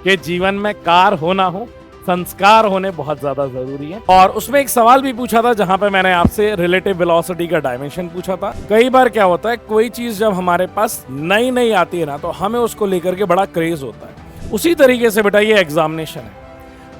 कि जीवन में कार हो ना हो, संस्कार होने बहुत ज्यादा जरूरी है। और उसमें एक सवाल भी पूछा था जहां पे मैंने आपसे रिलेटिव वेलोसिटी का डायमेंशन पूछा था। कई बार क्या होता है, कोई चीज जब हमारे पास नई नई आती है ना, तो हमें उसको लेकर के बड़ा क्रेज होता है। उसी तरीके से बेटा ये एग्जामिनेशन है।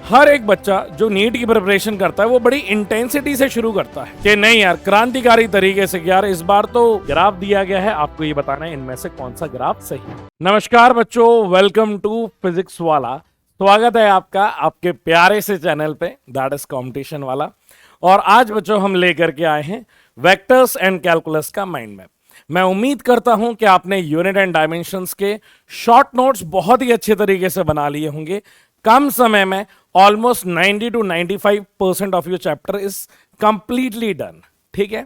हर एक बच्चा जो नीट की प्रिपरेशन करता है वो बड़ी इंटेंसिटी से शुरू करता है कि नहीं यार, क्रांतिकारी तरीके से यार इस बार तो ग्राफ दिया गया है, आपको ये बताना है इनमें से कौन सा ग्राफ सही है। नमस्कार बच्चों, वेलकम टू फिजिक्स वाला। स्वागत है आपका आपके प्यारे से चैनल पे, दैट इज कंपटीशन वाला। और आज बच्चों हम लेकर के आए हैं वेक्टर्स एंड कैलकुलस का माइंड मैप। मैं उम्मीद करता हूं कि आपने यूनिट एंड डायमेंशंस के शॉर्ट नोट्स बहुत ही अच्छे तरीके से बना लिए होंगे। कम समय में almost 90 to 95% of your chapter is completely done. ठीक है,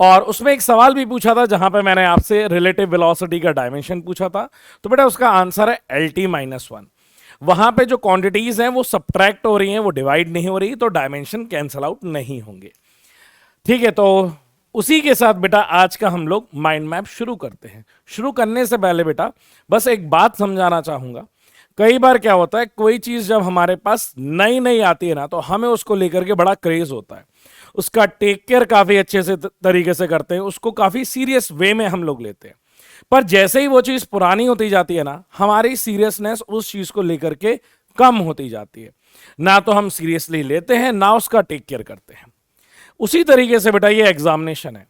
और उसमें एक सवाल भी पूछा था जहां पे मैंने आपसे रिलेटिव वेलोसिटी का डायमेंशन पूछा था, तो बेटा उसका आंसर है LT-1। वहां पे जो क्वांटिटीज हैं वो सब्ट्रैक्ट हो रही हैं, वो डिवाइड नहीं हो रही, तो डायमेंशन कैंसल आउट नहीं होंगे। ठीक है, तो उसी के साथ बेटा आज का हम लोग माइंड मैप शुरू करते हैं। शुरू करने से पहले बेटा बस एक बात समझाना चाहूंगा। कई बार क्या होता है, कोई चीज जब हमारे पास नई नई आती है ना, तो हमें उसको लेकर के बड़ा क्रेज होता है, उसका टेक केयर काफी अच्छे से तरीके से करते हैं, उसको काफी सीरियस वे में हम लोग लेते हैं। पर जैसे ही वो चीज पुरानी होती जाती है ना, हमारी सीरियसनेस उस चीज को लेकर के कम होती जाती है। ना तो हम सीरियसली लेते हैं, ना उसका टेक केयर करते हैं। उसी तरीके से बेटा ये एग्जामिनेशन है।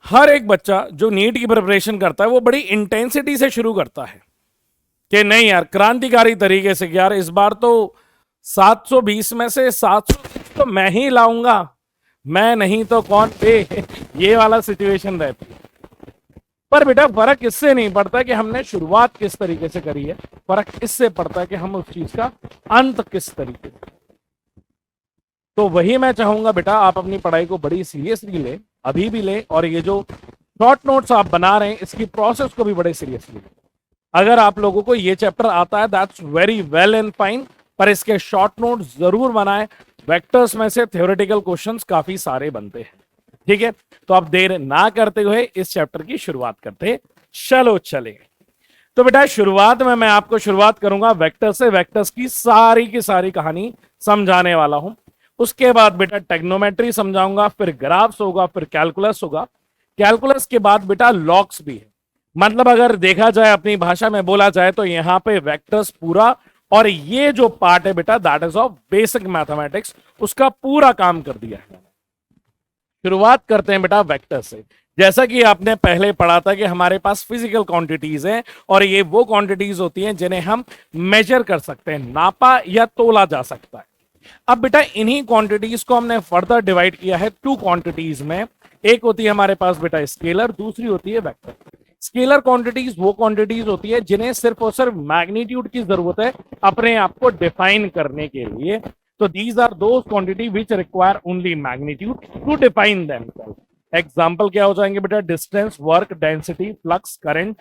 हर एक बच्चा जो नीट की प्रिपरेशन करता है वो बड़ी इंटेंसिटी से शुरू करता है कि नहीं यार, क्रांतिकारी तरीके से यार इस बार तो 720 में से 720 तो मैं ही लाऊंगा, मैं नहीं तो कौन पे ये वाला सिचुएशन रहती है। पर बेटा फर्क इससे नहीं पड़ता कि हमने शुरुआत किस तरीके से करी है, फर्क इससे पड़ता है कि हम उस चीज का अंत किस तरीके से। तो वही मैं चाहूंगा बेटा आप अपनी पढ़ाई को बड़ी सीरियसली ले, अभी भी ले, और ये जो शॉर्ट नोट्स आप बना रहे हैं इसकी प्रोसेस को भी बड़े सीरियसली ले। अगर आप लोगों को ये चैप्टर आता है that's very well and fine, पर इसके शॉर्ट नोट जरूर बनाएं। वेक्टर्स में से थ्योरेटिकल क्वेश्चंस काफी सारे बनते हैं। ठीक है, तो आप देर ना करते हुए इस चैप्टर की शुरुआत करते चलो चले। तो बेटा शुरुआत में मैं आपको शुरुआत करूंगा वेक्टर से। वेक्टर्स की सारी कहानी समझाने वाला हूं। उसके बाद बेटा टेक्नोमेट्री समझाऊंगा, फिर ग्राफ्स होगा, फिर कैलकुलस होगा। कैलकुलस के बाद बेटा लॉग्स भी है। मतलब अगर देखा जाए, अपनी भाषा में बोला जाए, तो यहां पे वेक्टर्स पूरा, और ये जो पार्ट है बेटा that is of basic mathematics, उसका पूरा काम कर दिया है। शुरुआत करते हैं बेटा वेक्टर से। जैसा कि आपने पहले पढ़ा था कि हमारे पास फिजिकल क्वांटिटीज हैं, और ये वो क्वांटिटीज होती हैं जिन्हें हम मेजर कर सकते हैं, नापा या तोला जा सकता है। अब बेटा इन्हीं क्वांटिटीज को हमने फर्दर डिवाइड किया है टू क्वांटिटीज में। एक होती है हमारे पास बेटा स्केलर, दूसरी होती है वेक्टर। स्केलर क्वांटिटीज वो क्वांटिटीज होती है जिन्हें सिर्फ और सिर्फ मैग्नीट्यूड की जरूरत है अपने आप को डिफाइन करने के लिए। तो these are those quantity which require only magnitude to define themself. Example क्या हो जाएंगे बेटा? Distance, work, density, flux, current,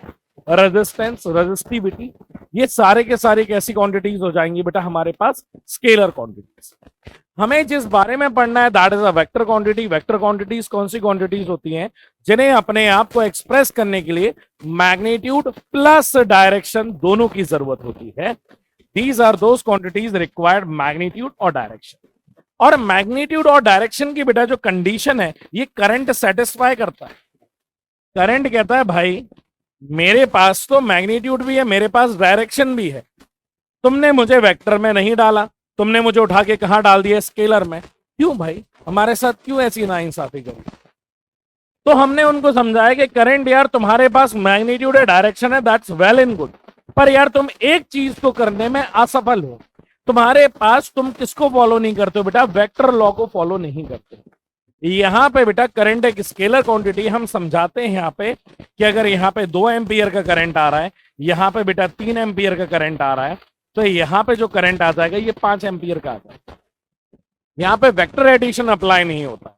resistance, resistivity. ये सारे के सारे कैसी क्वांटिटीज हो जाएंगी बेटा हमारे पास? Scalar quantities. हमें जिस बारे में पढ़ना है that is a vector quantity. Vector quantities कौन सी क्वांटिटीज होती हैं जिन्हें अपने आप को एक्सप्रेस करने के लिए मैग्नीट्यूड प्लस डायरेक्शन दोनों की जरूरत होती है। These are those quantities required magnitude और डायरेक्शन। और मैग्नीट्यूड और डायरेक्शन की बेटा जो कंडीशन है ये करंट सेटिस्फाई करता है। करंट कहता है भाई मेरे पास तो मैग्नीट्यूड भी है, मेरे पास डायरेक्शन भी है, तुमने मुझे वेक्टर में नहीं डाला, तुमने मुझे उठा के कहां डाल दिया? स्केलर में। क्यों भाई, हमारे साथ क्यों ऐसी नाइंसाफी करी? तो हमने उनको समझाया कि करंट यार तुम्हारे पास मैग्नीट्यूड है, डायरेक्शन है, दैट्स वेल एंड गुड, पर यार तुम एक चीज को करने में असफल हो। तुम्हारे पास, तुम किसको फॉलो नहीं करते हो बेटा? वेक्टर लॉ को फॉलो नहीं करते। यहां पे बेटा करंट एक स्केलर क्वांटिटी, हम समझाते हैं यहां पे कि अगर यहां पे 2 एम्पियर का करंट आ रहा है, यहां पे बेटा 3 एम्पियर का करंट आ रहा है, तो यहां पे जो करंट आ जाएगा ये 5 एम्पियर का आ जाएगा। यहां पे वेक्टर एडिशन अप्लाई नहीं होता।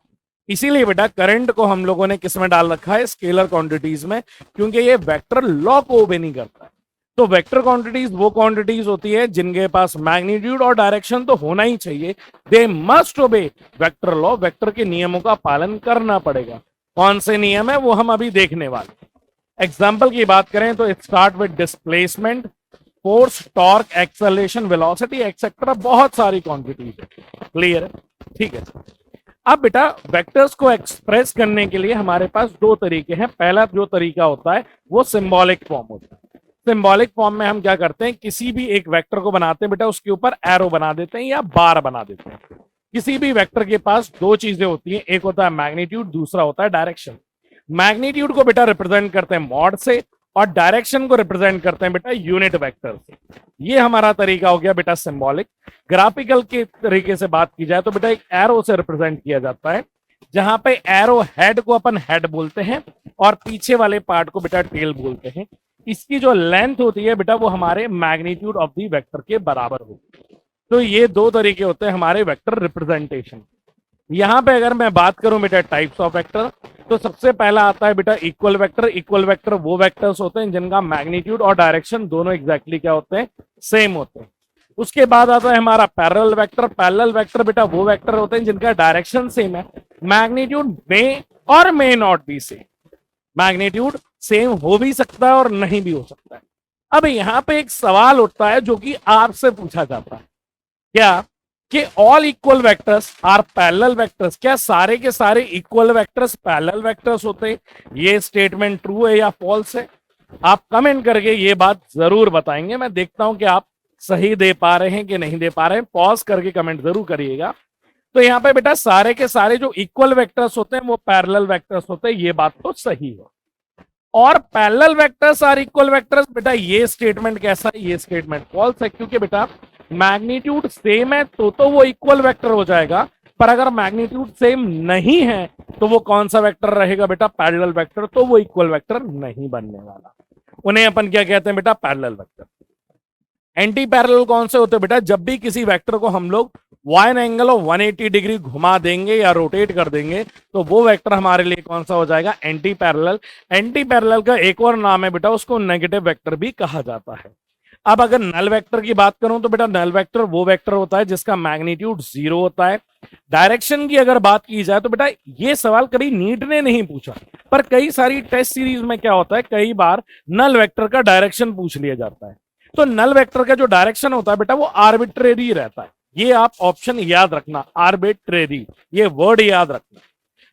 इसीलिए बेटा करंट को हम लोगों ने किस में डाल रखा है? स्केलर क्वांटिटीज में, क्योंकि ये वेक्टर लॉ को ओबे नहीं करता है। तो वेक्टर क्वांटिटीज वो क्वांटिटीज होती है जिनके पास मैग्नीट्यूड और डायरेक्शन तो होना ही चाहिए। दे मस्ट ओबे वेक्टर लॉ। वेक्टर के नियमों का पालन करना पड़ेगा। कौन से नियम है वो हम अभी देखने वाले। एग्जाम्पल की बात करें तो start with displacement. Force, torque, acceleration, velocity etcetera, बहुत सारी क्वांटिटीज है। क्लियर है? ठीक है। अब बेटा वेक्टर्स को एक्सप्रेस करने के लिए हमारे पास दो तरीके हैं। पहला जो तरीका होता है वो सिंबॉलिक फॉर्म होता है। सिंबॉलिक फॉर्म में हम क्या करते हैं, किसी भी एक वेक्टर को बनाते हैं बेटा, उसके ऊपर एरो बना देते हैं या बार बना देते हैं। किसी भी वेक्टर के पास दो चीजें होती हैं, एक होता है मैग्नीट्यूड, दूसरा होता है डायरेक्शन। मैग्नीट्यूड को बेटा रिप्रेजेंट करते हैं मॉड से और डायरेक्शन को रिप्रेजेंट करते हैं बेटा यूनिट वेक्टर से। ये हमारा तरीका हो गया बेटा सिंबॉलिक। ग्राफिकल के तरीके से बात की जाए तो बेटा एक एरो से रिप्रेजेंट किया जाता है, जहां पे एरो हेड को अपन हेड बोलते हैं और पीछे वाले पार्ट को बेटा टेल बोलते हैं। इसकी जो लेंथ होती है बेटा वो हमारे मैग्नीट्यूड ऑफ दी वेक्टर के बराबर होती है। तो ये दो तरीके होते हैं हमारे वेक्टर रिप्रेजेंटेशन। यहां पे अगर मैं बात करूं बेटा टाइप्स ऑफ वेक्टर, तो सबसे पहला आता है बेटा इक्वल वेक्टर। इक्वल वेक्टर वो वेक्टर्स होते हैं जिनका मैग्नीट्यूड और डायरेक्शन दोनों एग्जैक्टली क्या होते हैं, सेम होते हैं। उसके बाद आता है हमारा पैरेलल वेक्टर। पैरेलल वेक्टर बेटा वो वेक्टर होते हैं जिनका डायरेक्शन सेम है, मैग्नीट्यूड में और may not be same. Magnitude same हो भी सकता है और नहीं भी हो सकता है। अब यहां पे एक सवाल उठता है जो कि आपसे पूछा जाता है, क्या कि all equal vectors are parallel vectors? क्या सारे के सारे इक्वल वेक्टर्स पैरेलल वेक्टर्स होते हैं? ये स्टेटमेंट ट्रू है या फॉल्स है? आप कमेंट करके ये बात जरूर बताएंगे। मैं देखता हूं कि आप सही दे पा रहे हैं कि नहीं दे पा रहे हैं। पॉज करके कमेंट जरूर करिएगा। तो यहाँ पे बेटा सारे के सारे जो इक्वल वेक्टर्स होते हैं वो पैरेलल वेक्टर्स होते हैं, ये बात तो सही है। और parallel vectors are equal vectors, बेटा ये स्टेटमेंट कैसा है? ये स्टेटमेंट फॉल्स है, क्योंकि बेटा मैग्नीट्यूड सेम है तो वो इक्वल वेक्टर हो जाएगा। पर अगर मैग्नीट्यूड सेम नहीं है तो वो कौन सा वेक्टर रहेगा बेटा? Parallel vector. तो वो इक्वल वेक्टर नहीं बनने वाला। उन्हें अपन क्या कहते हैं बेटा? Parallel vector. एंटी पैरेलल कौन से होते हैं बेटा? जब भी किसी वेक्टर को हम लोग वाइन एंगल ऑफ 180 डिग्री घुमा देंगे या रोटेट कर देंगे तो वो वेक्टर हमारे लिए कौन सा हो जाएगा? Anti parallel. एंटी पैरेलल का एक और नाम है बेटा, उसको नेगेटिव वेक्टर भी कहा जाता है। अब अगर नल वेक्टर की बात करूं तो बेटा नल वेक्टर वो वेक्टर होता है जिसका मैग्नीट्यूड 0 होता है। डायरेक्शन की अगर बात की जाए तो बेटा ये सवाल कभी नीट ने नहीं पूछा, पर कई सारी टेस्ट सीरीज में क्या होता है, कई बार नल वेक्टर का डायरेक्शन पूछ लिया जाता है। तो नल वेक्टर का जो डायरेक्शन होता है बेटा वो आर्बिट्रेरी रहता है। ये आप ऑप्शन याद रखना, आर्बिट्रेरी, ये वर्ड याद रखना।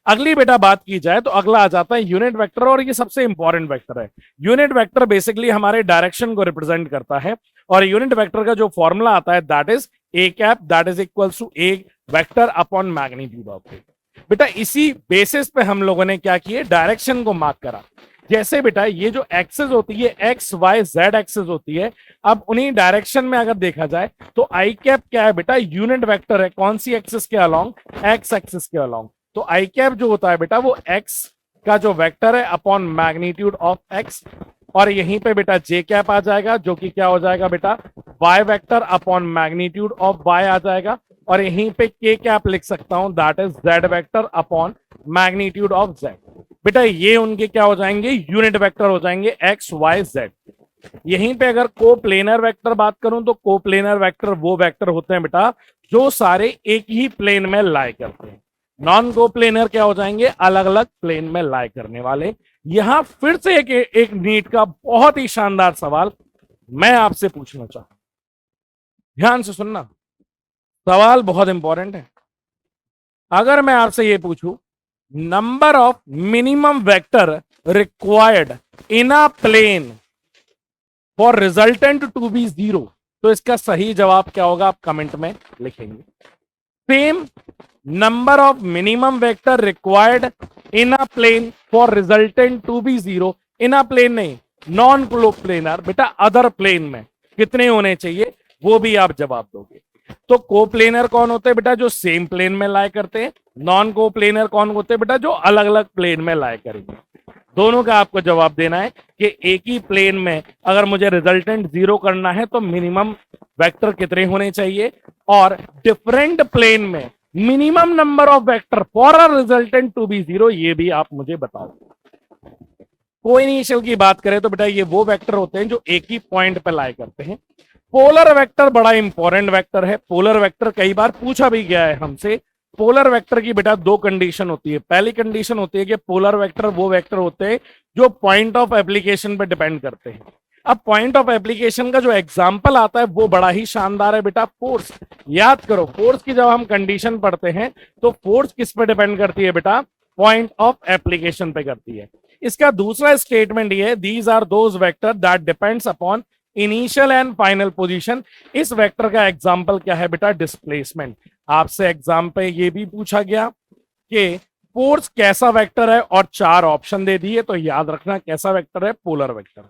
अगली बेटा बात की जाए तो अगला आ जाता है यूनिट वेक्टर, और ये सबसे इंपॉर्टेंट वेक्टर है। यूनिट वेक्टर बेसिकली हमारे डायरेक्शन को रिप्रेजेंट करता है, और यूनिट वेक्टर का जो फॉर्मूला आता है that is A cap, that is equals to A vector upon magnitude of A. बेटा इसी बेसिस पे हम लोगों ने क्या किए, डायरेक्शन को मार्क करा। जैसे बेटा ये जो एक्सेस होती है एक्स वाई जेड एक्सेस होती है, अब उन्हीं डायरेक्शन में अगर देखा जाए तो आई कैप क्या है बेटा? यूनिट वेक्टर है। कौन सी एक्सिस के अलोंग? एक्स एक्सिस के अलोंग। तो आई कैप जो होता है बेटा वो एक्स का जो वेक्टर है अपॉन मैग्नीट्यूड ऑफ एक्स, और यहीं पे बेटा जे कैप आ जाएगा जो कि क्या हो जाएगा बेटा? Y vector upon magnitude of Y आ जाएगा, और यहीं पे के कैप लिख सकता हूं that is Z vector upon magnitude of Z. बेटा ये उनके क्या हो जाएंगे? यूनिट वेक्टर हो जाएंगे एक्स वाई जेड। यहीं पे अगर कोप्लेनर वेक्टर बात करूं तो कोप्लेनर वेक्टर वो वेक्टर होते हैं बेटा जो सारे एक ही प्लेन में लाई करते हैं। नॉन कोप्लेनर क्या हो जाएंगे? अलग अलग प्लेन में लाई करने वाले। यहां फिर से एक नीट का बहुत ही शानदार सवाल मैं आपसे पूछना चाहूं, ध्यान से सुनना, सवाल बहुत इंपॉर्टेंट है। अगर मैं आपसे ये पूछूं number of minimum vector required in a plane for resultant to be 0, तो इसका सही जवाब क्या होगा? आप कमेंट में लिखेंगे। Same number of minimum vector required in a plane for resultant to be 0, in a plane नहीं, नॉन कोप्लेनर बेटा अदर प्लेन में कितने होने चाहिए वो भी आप जवाब दोगे। तो कोप्लेनर कौन होते हैं बेटा? जो सेम प्लेन में लाई करते हैं। नॉन कोप्लेनर कौन होते हैं बेटा? जो अलग अलग प्लेन में लाई करेंगे। दोनों का आपको जवाब देना है कि एक ही प्लेन में अगर मुझे रिजल्टेंट 0 करना है तो मिनिमम वेक्टर कितने होने चाहिए, और डिफरेंट प्लेन में minimum number of vector for a resultant to be 0, ये भी आप मुझे बताओ। कोइनिशियल की बात करें तो बेटा ये वो वेक्टर होते हैं जो एक ही पॉइंट पे लाई करते हैं। पोलर वेक्टर बड़ा इंपॉर्टेंट वेक्टर है। पोलर वेक्टर कई बार पूछा भी गया है हमसे। पोलर वेक्टर की बेटा दो कंडीशन होती है। पहली कंडीशन होती है कि पोलर वेक्टर वो वेक्टर होते हैं जो पॉइंट ऑफ एप्लीकेशन पे डिपेंड करते हैं। अब पॉइंट ऑफ एप्लीकेशन का जो एग्जाम्पल आता है वो बड़ा ही शानदार है बेटा, फोर्स। याद करो, फोर्स की जब हम कंडीशन पढ़ते हैं तो फोर्स किस पे डिपेंड करती है बेटा, पॉइंट ऑफ एप्लीकेशन पे करती है। इसका दूसरा स्टेटमेंट ये है, these are those vector that depends upon initial and final position. इस वेक्टर का एग्जांपल क्या है बेटा, डिस्प्लेसमेंट। आपसे एग्जाम पे ये भी पूछा गया कि फोर्स कैसा वेक्टर है और 4 ऑप्शन दे दिए, तो याद रखना कैसा वेक्टर है, पोलर वेक्टर।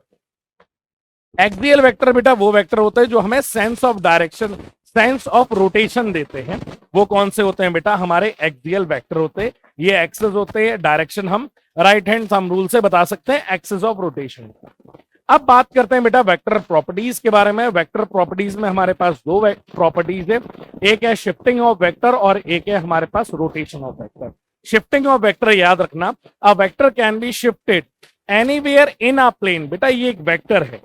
एक्सियल वेक्टर बेटा वो वेक्टर होते हैं जो हमें sense of direction, sense of rotation देते हैं। वो कौन से होते हैं बेटा, हमारे एक्सियल वेक्टर होते हैं। ये एक्सेस होते हैं, डायरेक्शन हम राइट हैंड थंब रूल से बता सकते हैं, एक्सेस ऑफ रोटेशन। अब बात करते हैं बेटा वेक्टर प्रॉपर्टीज के बारे में। वेक्टर प्रॉपर्टीज में हमारे पास 2 प्रॉपर्टीज है, एक है शिफ्टिंग ऑफ वेक्टर और एक है हमारे पास rotation of vector. Shifting of vector याद रखना, a vector can be shifted anywhere in a plane. बेटा ये एक वेक्टर है,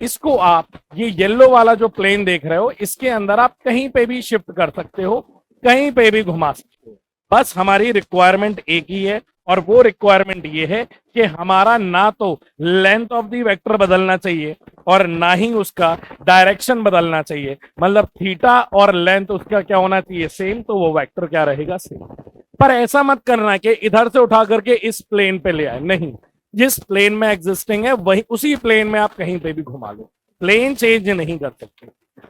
इसको आप, ये येलो वाला जो प्लेन देख रहे हो, इसके अंदर आप कहीं पे भी शिफ्ट कर सकते हो, कहीं पे भी घुमा सकते हो। बस हमारी रिक्वायरमेंट एक ही है, और वो रिक्वायरमेंट ये है कि हमारा ना तो लेंथ ऑफ द वेक्टर बदलना चाहिए और ना ही उसका डायरेक्शन बदलना चाहिए। मतलब थीटा और लेंथ उसका क्या होना चाहिए, सेम, तो वो वेक्टर क्या रहेगा, सेम। पर ऐसा मत करना कि इधर से उठा करके इस प्लेन पे ले आए, नहीं, जिस प्लेन में एग्जिस्टिंग है वही उसी प्लेन में आप कहीं पे भी घुमा लो, प्लेन चेंज नहीं कर सकते।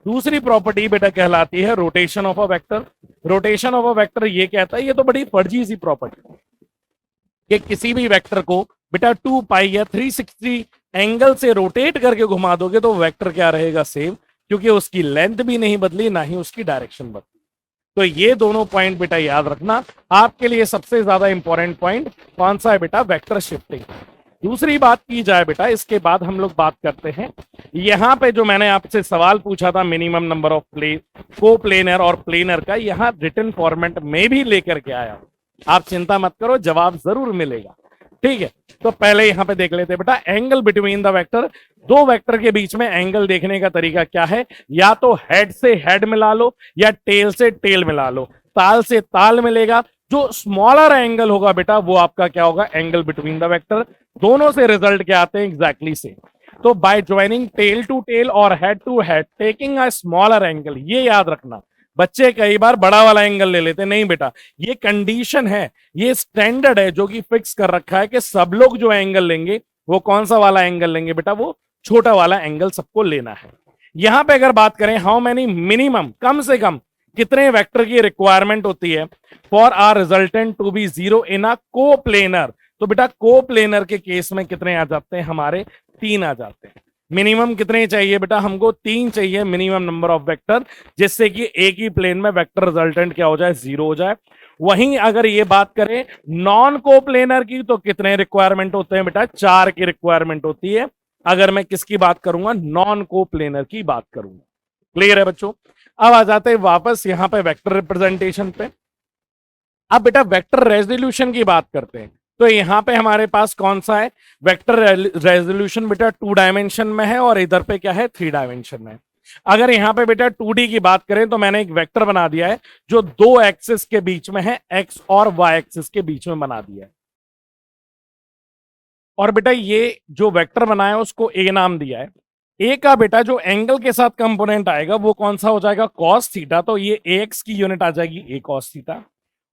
दूसरी प्रॉपर्टी बेटा कहलाती है rotation of a vector. Rotation of a vector ये कहता है, ये तो बड़ी फर्जी सी प्रॉपर्टी, कि किसी भी वेक्टर को बेटा 2 पाई या 360 एंगल से रोटेट करके घुमा दोगे तो वेक्टर क्या रहेगा, सेम, क्योंकि उसकी लेंथ भी नहीं बदली, ना ही उसकी डायरेक्शन बदली। तो ये दोनों पॉइंट बेटा याद रखना। आपके लिए सबसे ज्यादा इंपॉर्टेंट पॉइंट कौन सा है बेटा, वेक्टर शिफ्टिंग। दूसरी बात की जाए बेटा, इसके बाद हम लोग बात करते हैं, यहां पे जो मैंने आपसे सवाल पूछा था मिनिमम नंबर ऑफ को प्लेनर और प्लेनर का, यहां रिटन फॉर्मेट में भी लेकर के आया हूं। आप चिंता मत करो, जवाब जरूर मिलेगा, ठीक है। तो पहले यहां पे देख लेते हैं बेटा, angle between the vector. 2 vector के बीच में एंगल देखने का तरीका क्या है, या तो हेड से हेड मिला लो या टेल से टेल मिला लो, ताल से ताल मिलेगा। जो स्मॉलर एंगल होगा बेटा वो आपका क्या होगा, एंगल बिटवीन द वेक्टर। दोनों से रिजल्ट क्या आते हैं, एग्जैक्टली सेम। तो by joining tail to tail और head to head taking a smaller angle, ये याद रखना। बच्चे कई बार बड़ा वाला एंगल ले लेते, नहीं बेटा, ये कंडीशन है, ये स्टैंडर्ड है जो कि फिक्स कर रखा है कि सब लोग जो एंगल लेंगे वो कौन सा वाला एंगल लेंगे बेटा, वो छोटा वाला एंगल सबको लेना है। यहां पे अगर बात करें हाउ मेनी मिनिमम, कम से कम कितने वेक्टर की रिक्वायरमेंट होती है for R resultant to be 0 in a coplanar, तो बेटा कोप्लेनर के केस में कितने आ जाते हैं, हमारे 3 आ जाते हैं। मिनिमम कितने चाहिए बेटा, हमको 3 चाहिए मिनिमम नंबर ऑफ वेक्टर, जिससे कि एक ही प्लेन में वेक्टर रिजल्टेंट क्या हो जाए, 0 हो जाए। वहीं अगर ये बात करें नॉन कोप्लेनर की, तो कितने रिक्वायरमेंट होते हैं बेटा, 4 की रिक्वायरमेंट होती है। अगर मैं किसकी बात करूंगा, नॉन कोप्लेनर की बात करूंगा। क्लियर है बच्चों। अब आ जाते हैं वापस यहां पे वेक्टर रिप्रेजेंटेशन पे। अब बेटा वेक्टर रेजोल्यूशन की बात करते हैं, तो यहां पे हमारे पास कौन सा है, वेक्टर रेजोल्यूशन बेटा 2 डायमेंशन में है और इधर पे क्या है, 3 डायमेंशन में। अगर यहां पे बेटा 2D की बात करें तो मैंने एक वेक्टर बना दिया है जो 2 एक्सिस के बीच में है, एक्स और वाई एक्सिस के बीच में बना दिया है। और बेटा ये जो वेक्टर बनाया है उसको ए नाम दिया है। ए का बेटा जो एंगल के साथ कंपोनेंट आएगा वो कौन सा हो जाएगा, कॉस थीटा, तो ये ए एक्स की यूनिट आ जाएगी ए कॉस थीटा।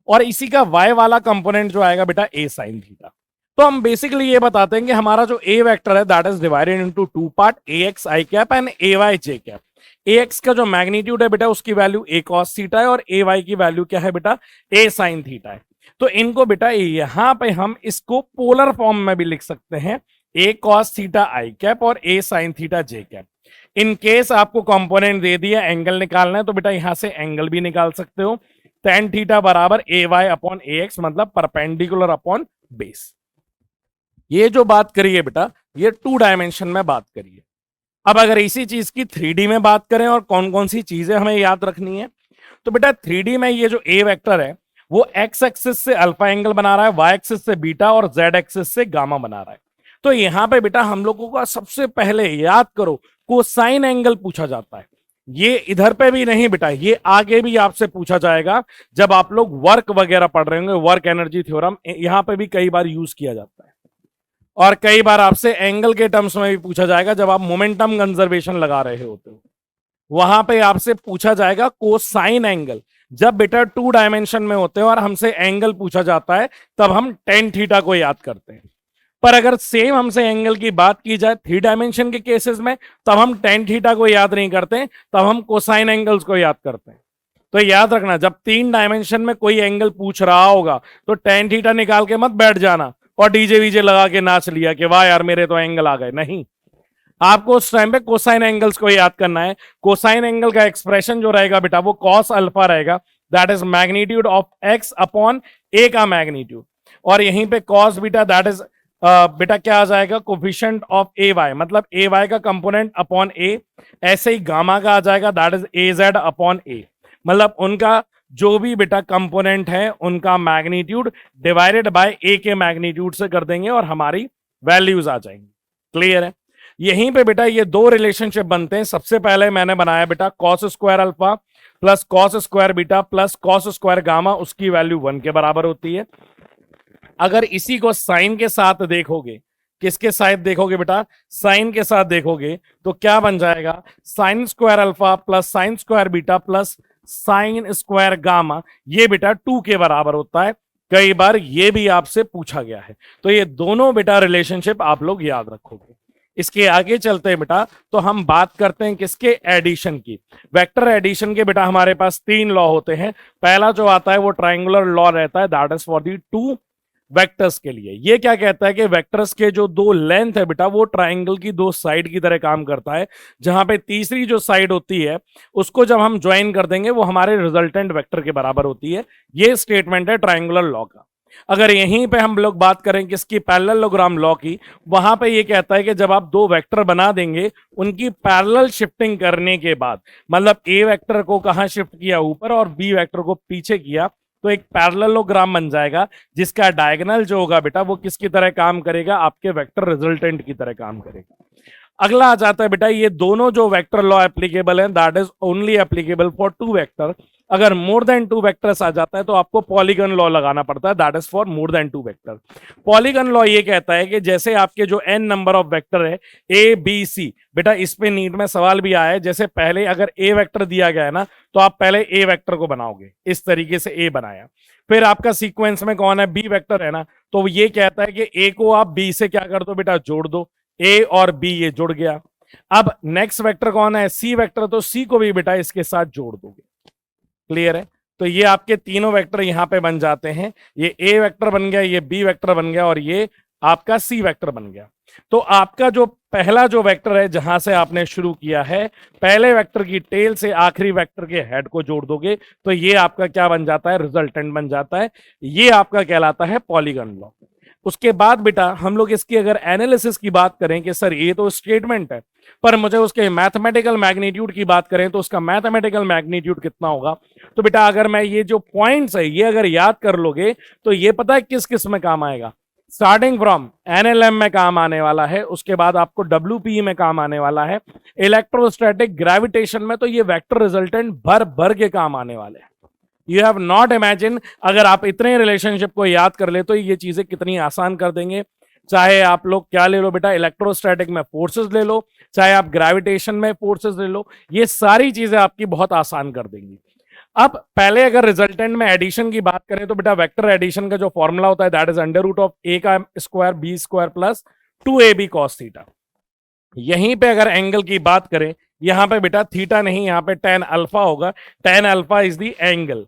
और इसी का वाई वाला कंपोनेंट जो आएगा बेटा ए साइन थीटा। तो हम बेसिकली ये बताते हैं कि हमारा जो ए वेक्टर है that is divided into 2 part, A X I cap and A Y J cap. A X का जो मैग्नीट्यूड है बेटा उसकी वैल्यू ए कॉस थीटा है और ए वाई की वैल्यू क्या है बेटा, ए साइन थीटा है। तो इनको बेटा यहां पे हम इसको पोलर फॉर्म में भी लिख सकते हैं, A cos theta I cap और A sine theta J cap. In case आपको कंपोनेंट दे दिया, एंगल निकालना है, तो बेटा यहां से एंगल भी निकाल सकते हो। tan थीटा बराबर ए वाई अपॉन ए एक्स, मतलब परपेंडिकुलर अपॉन बेस। ये जो बात करिए बेटा ये 2 डायमेंशन में बात करिए। अब अगर इसी चीज की 3D में बात करें और कौन कौन सी चीजें हमें याद रखनी है, तो बेटा 3D में ये जो ए वेक्टर है वो एक्स एक्सिस से अल्फा एंगल बना रहा है, वाई एक्सिस से बीटा और जेड एक्सिस से गामा बना रहा है। तो यहां पे बेटा हम लोगों का सबसे पहले याद करो कोसाइन एंगल पूछा जाता है। ये इधर पे भी नहीं बेटा, ये आगे भी आपसे पूछा जाएगा जब आप लोग वर्क वगैरह पढ़ रहे होंगे, वर्क एनर्जी थ्योरम यहां पे भी कई बार यूज किया जाता है। और कई बार आपसे एंगल के टर्म्स में भी पूछा जाएगा जब आप मोमेंटम कंजर्वेशन लगा रहे होते हो, वहां पे आपसे पूछा जाएगा कोसाइन एंगल। जब बेटा 2 डायमेंशन में होते हैं और हमसे एंगल पूछा जाता है तब हम टेन थीटा को याद करते हैं, पर अगर सेम हमसे एंगल की बात की जाए 3 डायमेंशन के केसेस में तब हम टेन थीटा को याद नहीं करते, तब हम कोसाइन एंगल्स को याद करते हैं। तो याद रखना, जब 3 डायमेंशन में कोई एंगल पूछ रहा होगा तो टेन थीटा निकाल के मत बैठ जाना और डीजे वीजे लगा के नाच लिया कि वाह यार मेरे तो एंगल आ गए। नहीं, आपको उस टाइम पे कोसाइन एंगल्स को याद करना है। कोसाइन एंगल का एक्सप्रेशन जो रहेगा बेटा वो कॉस अल्फा रहेगा, that is magnitude of X upon A का मैग्नीट्यूड, और यहीं पे कॉस बीटा दैट इज बेटा क्या आ जाएगा, कोफिशिएंट ऑफ ए वाई, मतलब ए वाई का कंपोनेंट अपॉन ए। ऐसे ही गामा का आ जाएगा that is A Z upon A, मतलब उनका जो भी बेटा कंपोनेंट है उनका मैग्नीट्यूड डिवाइडेड बाय ए के मैग्नीट्यूड से कर देंगे और हमारी वैल्यूज आ जाएंगी। क्लियर है? यहीं पे बेटा ये दो रिलेशनशिप बनते हैं। सबसे पहले मैंने बनाया बेटा cos square alpha plus cos square beta plus cos square gamma, उसकी वैल्यू 1 के बराबर होती है। अगर इसी को साइन के साथ देखोगे, किसके साथ देखोगे बेटा, साइन के साथ देखोगे, तो क्या बन जाएगा, sine square alpha plus sine square beta plus sine square gamma, ये बेटा 2 के बराबर होता है। कई बार ये भी आपसे पूछा गया है, तो ये दोनों बेटा रिलेशनशिप आप लोग याद रखोगे। इसके आगे चलते हैं बेटा, तो हम बात करते हैं किसके, एडिशन की। वेक्टर एडिशन के बेटा हमारे पास 3 लॉ होते हैं। पहला जो आता है वो ट्राइंगुलर लॉ रहता है, that is for the 2 vectors के लिए। ये क्या कहता है कि वेक्टर्स के जो 2 लेंथ है बेटा वो ट्राइंगल की 2 साइड की तरह काम करता है, जहां पे तीसरी जो साइड होती है उसको जब हम ज्वाइन कर देंगे वो हमारे रिजल्टेंट वेक्टर के बराबर होती है। ये स्टेटमेंट है ट्राइंगुलर लॉ का। अगर यहीं पे हम लोग बात करें किसकी, पैरेललोग्राम लॉ की, वहां पे ये कहता है कि जब आप 2 वेक्टर बना देंगे उनकी पैरेलल शिफ्टिंग करने के बाद, मतलब ए वेक्टर को कहां शिफ्ट किया, ऊपर, और बी वेक्टर को पीछे किया, तो एक पैरेललोग्राम बन जाएगा जिसका डायगोनल जो होगा बेटा वो किसकी तरह काम करेगा, आपके वेक्टर रिजल्टेंट की तरह काम करेगा। अगला आ जाता है बेटा, ये दोनों जो वेक्टर लॉ एप्लीकेबल है that is only applicable for 2 vector. अगर मोर देन 2 वेक्टर्स आ जाता है तो आपको पॉलीगन लॉ लगाना पड़ता है, that is for more than 2 vector. Polygon law ये कहता है कि जैसे आपके जो n नंबर ऑफ वेक्टर है ए बी सी, बेटा इस पे नीट में सवाल भी आया है, जैसे पहले अगर ए वेक्टर दिया गया है ना तो आप पहले ए वेक्टर को बनाओगे, इस तरीके से ए बनाया, फिर आपका सीक्वेंस में कौन है, बी वेक्टर है ना, तो ये कहता है कि ए को आप बी से क्या कर दो बेटा, जोड़ दो, ए और बी ये जुड़ गया। अब नेक्स्ट वेक्टर कौन है, सी वेक्टर, तो सी को भी बेटा इसके साथ जोड़ दोगे। क्लियर है? तो ये आपके तीनों वेक्टर यहां पे बन जाते हैं, ये ए वेक्टर बन गया, ये बी वेक्टर बन गया और ये आपका सी वेक्टर बन गया। तो आपका जो पहला जो वेक्टर है जहां से आपने शुरू किया है, पहले वेक्टर की टेल से आखिरी वेक्टर के हेड को जोड़ दोगे तो ये आपका क्या बन जाता है, रिजल्टेंट बन जाता है। ये आपका कहलाता है पॉलीगन लॉ। उसके बाद बेटा हम लोग इसकी अगर एनालिसिस की बात करें कि सर ये तो स्टेटमेंट है पर मुझे उसके मैथमेटिकल मैग्नीट्यूड की बात करें तो उसका मैथमेटिकल मैग्नीट्यूड कितना होगा, तो बेटा अगर मैं ये जो पॉइंट्स है ये अगर याद कर लोगे तो ये पता है किस किस में काम आएगा, स्टार्टिंग फ्रॉम एनएलएम में काम आने वाला है, उसके बाद आपको डब्ल्यूपी में काम आने वाला है, इलेक्ट्रोस्टैटिक ग्रेविटेशन में तो ये वेक्टर रिजल्टेंट भर भर के काम आने वाले हैं। यू हैव नॉट इमेजिन, अगर आप इतने रिलेशनशिप को याद कर ले तो ये चीजें कितनी आसान कर देंगे। चाहे आप लोग क्या ले लो बेटा, इलेक्ट्रोस्टैटिक में फोर्सेस ले लो, चाहे आप ग्रेविटेशन में फोर्सेस ले लो, ये सारी चीजें आपकी बहुत आसान कर देंगी। अब पहले अगर रिजल्टेंट में एडिशन की बात करें तो बेटा वेक्टर एडिशन का जो फॉर्मूला होता है that is under root of A का square B square plus 2ab cos theta. यहीं पे अगर एंगल की बात करें, यहां पे बेटा थीटा नहीं, यहां पे tan अल्फा होगा, tan alpha is the angle,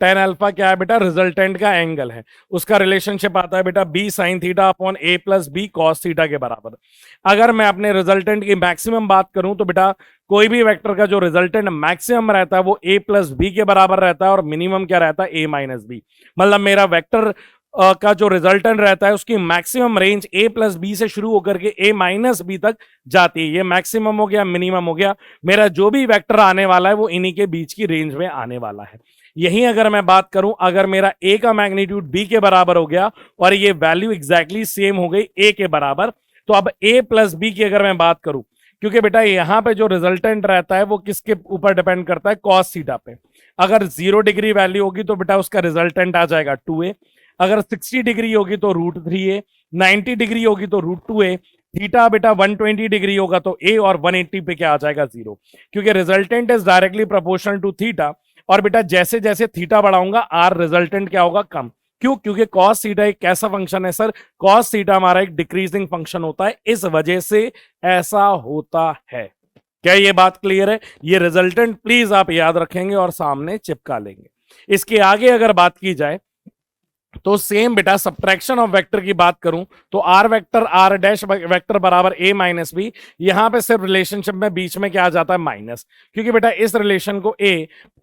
tan alpha क्या है बेटा, रिजल्टेंट का एंगल है, उसका रिलेशनशिप आता है बेटा b sin theta upon a plus b cos theta के बराबर। अगर मैं अपने रिजल्टेंट की मैक्सिमम बात करूं तो बेटा कोई भी वेक्टर का जो रिजल्टेंट मैक्सिमम रहता है वो a प्लस बी के बराबर रहता है और मिनिमम क्या रहता है, a माइनस बी। मतलब मेरा वेक्टर का जो रिजल्टेंट रहता है उसकी maximum range a plus B से शुरू होकर के a माइनस बी तक जाती है। ये मैक्सिमम हो गया, मिनिमम हो गया, मेरा जो भी वेक्टर आने वाला है वो इन्हीं के बीच की रेंज में आने वाला है। यहीं अगर मैं बात करूं, अगर मेरा a का मैग्नीट्यूड b के बराबर हो गया और ये वैल्यू एग्जैक्टली सेम हो गई a के बराबर, तो अब a प्लस बी की अगर मैं बात करूं, क्योंकि बेटा यहां पे जो रिजल्टेंट रहता है वो किसके ऊपर डिपेंड करता है, cos थीटा पे। अगर 0 डिग्री वैल्यू होगी तो बेटा उसका रिजल्टेंट आ जाएगा 2a, अगर 60 डिग्री होगी तो √3a, 90 डिग्री होगी तो √2a, थीटा बेटा 120 डिग्री होगा तो a, और 180 पे क्या आ जाएगा 0, क्योंकि resultant is directly proportional to theta. और बेटा जैसे जैसे थीटा बढ़ाऊंगा आर रिजल्टेंट क्या होगा, कम। क्यों? क्योंकि कॉस थीटा एक कैसा फंक्शन है सर, कॉस थीटा हमारा एक डिक्रीजिंग फंक्शन होता है, इस वजह से ऐसा होता है। क्या ये बात क्लियर है? ये रिजल्टेंट प्लीज आप याद रखेंगे और सामने चिपका लेंगे। इसके आगे अगर बात की जाए तो सेम बेटा सब्ट्रैक्शन ऑफ वेक्टर की बात करूं तो R vector R dash vector बराबर a माइनस बी, यहां पे सिर्फ रिलेशनशिप में बीच में क्या आ जाता है, माइनस, क्योंकि बेटा इस रिलेशन को a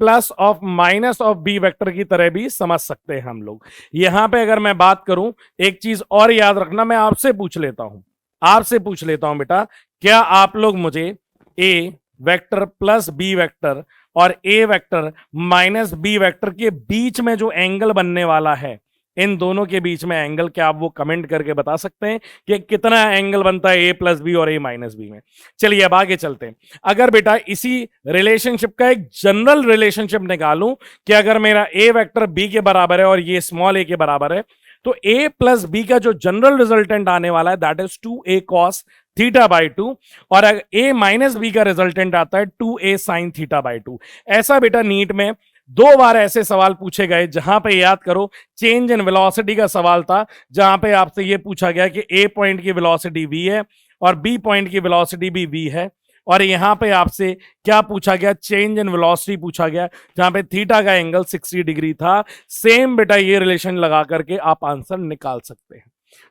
plus of minus of B vector की तरह भी समझ सकते हैं हम लोग। यहां पे अगर मैं बात करूं, एक चीज और याद रखना, मैं आपसे पूछ लेता हूं बेटा, क्या आप लोग मुझे a vector plus B vector और a vector minus B vector के बीच में जो एंगल बनने वाला है, इन दोनों के बीच में एंगल, क्या आप वो कमेंट करके बता सकते हैं कि कितना एंगल बनता है a प्लस बी और a माइनस बी में? चलिए अब आगे चलते हैं। अगर बेटा इसी रिलेशनशिप का एक जनरल रिलेशनशिप निकालूं कि अगर मेरा a वेक्टर b के बराबर है और ये स्मॉल a के बराबर है, तो a प्लस बी का जो जनरल रिजल्टेंट आने वाला है that is 2a cos theta by 2, और अगर a माइनस बी का रिजल्टेंट आता है 2a sin थीटा बाई 2। ऐसा बेटा नीट में 2 बार ऐसे सवाल पूछे गए जहां पे याद करो चेंज इन वेलोसिटी का सवाल था, जहां पे आपसे ये पूछा गया कि a पॉइंट की वेलोसिटी v है और b पॉइंट की वेलोसिटी भी v है, और यहां पे आपसे क्या पूछा गया, चेंज इन वेलोसिटी पूछा गया, जहां पे थीटा का एंगल 60 डिग्री था। सेम बेटा ये रिलेशन लगा करके आप आंसर निकाल सकते हैं।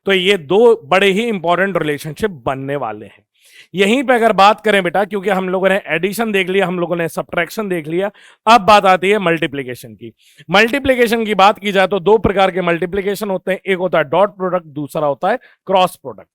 तो ये 2 बड़े ही इंपॉर्टेंट रिलेशनशिप बनने वाले हैं। यहीं पे अगर बात करें बेटा, क्योंकि हम लोगों ने एडिशन देख लिया, हम लोगों ने सब्ट्रैक्शन देख लिया, अब बात आती है मल्टीप्लिकेशन की। मल्टीप्लिकेशन की बात की जाए तो 2 प्रकार के मल्टीप्लिकेशन होते हैं, एक होता है डॉट प्रोडक्ट, दूसरा होता है क्रॉस प्रोडक्ट।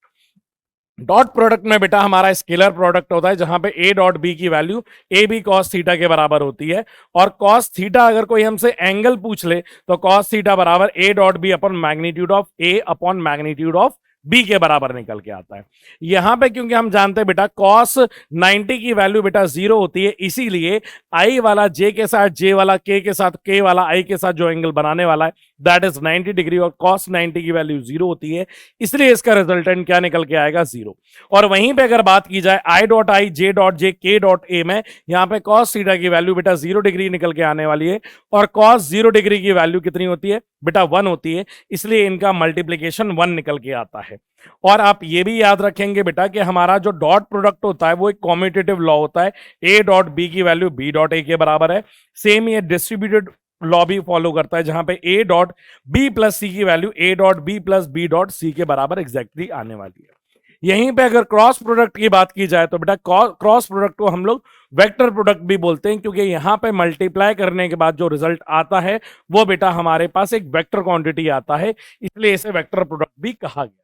डॉट प्रोडक्ट में बेटा हमारा स्केलर प्रोडक्ट होता है, जहां पे a डॉट बी की value A B cos theta के बराबर होती है, और कॉस थीटा अगर कोई हमसे एंगल पूछ ले तो कॉस थीटा बराबर a dot B upon magnitude of a upon magnitude of B के बराबर निकल के आता है। यहां पे क्योंकि हम जानते हैं बेटा कॉस 90 की वैल्यू बेटा 0 होती है, इसीलिए आई वाला जे के साथ जे वाला के के साथ के वाला आई के साथ जो एंगल बनाने वाला है दैट इज 90 डिग्री, और कॉस 90 की वैल्यू 0 होती है, इसलिए इसका रिजल्टेंट क्या निकल के आएगा, 0। और वहीं पे अगर बात की जाए I dot I J dot J के डॉट ए में, यहां पे कॉस थीटा की वैल्यू बेटा 0 डिग्री निकल के आने वाली है, और कॉस 0 डिग्री की वैल्यू कितनी होती है बेटा 1 होती है, इसलिए इनका मल्टीप्लीकेशन 1 निकल के आता है। और आप ये भी याद रखेंगे बेटा कि हमारा जो डॉट प्रोडक्ट होता है वो एक कॉम्यूटेटिव लॉ होता है, ए डॉट बी की वैल्यू बी डॉट ए के बराबर है। सेम ये डिस्ट्रीब्यूटेड लॉ भी फॉलो करता है, जहां पे A dot B plus C की value A dot B plus B dot C के बराबर एग्जैक्टली आने वाली है। यहीं पे अगर क्रॉस प्रोडक्ट की बात की जाए तो बेटा क्रॉस प्रोडक्ट को हम लोग वेक्टर प्रोडक्ट भी बोलते हैं, क्योंकि यहां पे मल्टीप्लाई करने के बाद जो रिजल्ट आता है वो बेटा हमारे पास एक वेक्टर क्वांटिटी आता है, इसलिए इसे वेक्टर प्रोडक्ट भी कहा गया।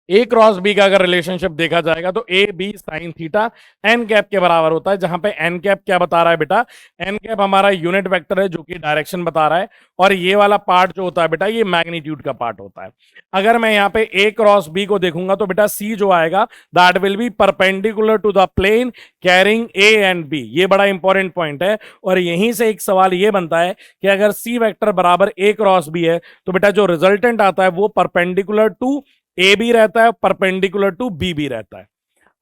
ए क्रॉस बी का अगर रिलेशनशिप देखा जाएगा तो A B sine theta N cap के बराबर होता है, जहां पे एन कैप क्या बता रहा है बेटा, एन कैप हमारा यूनिट वेक्टर है जो कि डायरेक्शन बता रहा है, और ये वाला पार्ट जो होता है बेटा ये मैग्नीट्यूड का पार्ट होता है। अगर मैं यहाँ पे ए क्रॉस बी को देखूंगा तो बेटा सी जो आएगा that will be perpendicular to the plane carrying A and B, ये बड़ा इंपॉर्टेंट पॉइंट है। और यहीं से एक सवाल ये बनता है कि अगर सी वेक्टर बराबर ए क्रॉस बी है तो बेटा जो रिजल्टेंट आता है वो परपेंडिकुलर टू ए बी रहता है, परपेंडिकुलर टू बी भी रहता है।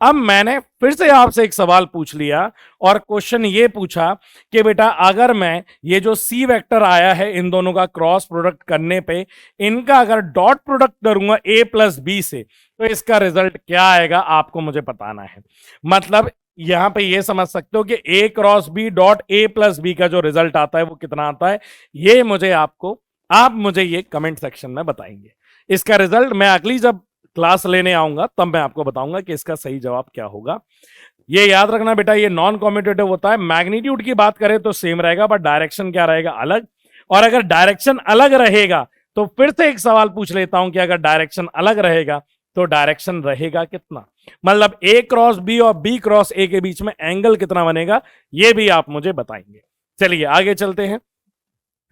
अब मैंने फिर से आपसे एक सवाल पूछ लिया और क्वेश्चन ये पूछा कि बेटा अगर मैं ये जो सी वेक्टर आया है इन दोनों का क्रॉस प्रोडक्ट करने पे इनका अगर डॉट प्रोडक्ट करूंगा ए प्लस बी से तो इसका रिजल्ट क्या आएगा, आपको मुझे बताना है। मतलब यहां पे ये समझ सकते हो कि A cross B dot A plus B का जो रिजल्ट आता है वो कितना आता है, ये आप मुझे ये कमेंट सेक्शन में बताएंगे। इसका रिजल्ट मैं अगली जब क्लास लेने आऊंगा तब मैं आपको बताऊंगा कि इसका सही जवाब क्या होगा। ये याद रखना बेटा ये नॉन कॉम्यूटेटिव होता है। मैग्नीट्यूड की बात करें तो सेम रहेगा बट डायरेक्शन क्या रहेगा, अलग। और अगर डायरेक्शन अलग रहेगा तो फिर से एक सवाल पूछ लेता हूं कि अगर डायरेक्शन अलग रहेगा तो डायरेक्शन रहेगा कितना, मतलब ए क्रॉस बी और बी क्रॉस ए के बीच में एंगल कितना बनेगा, ये भी आप मुझे बताएंगे। चलिए आगे चलते हैं।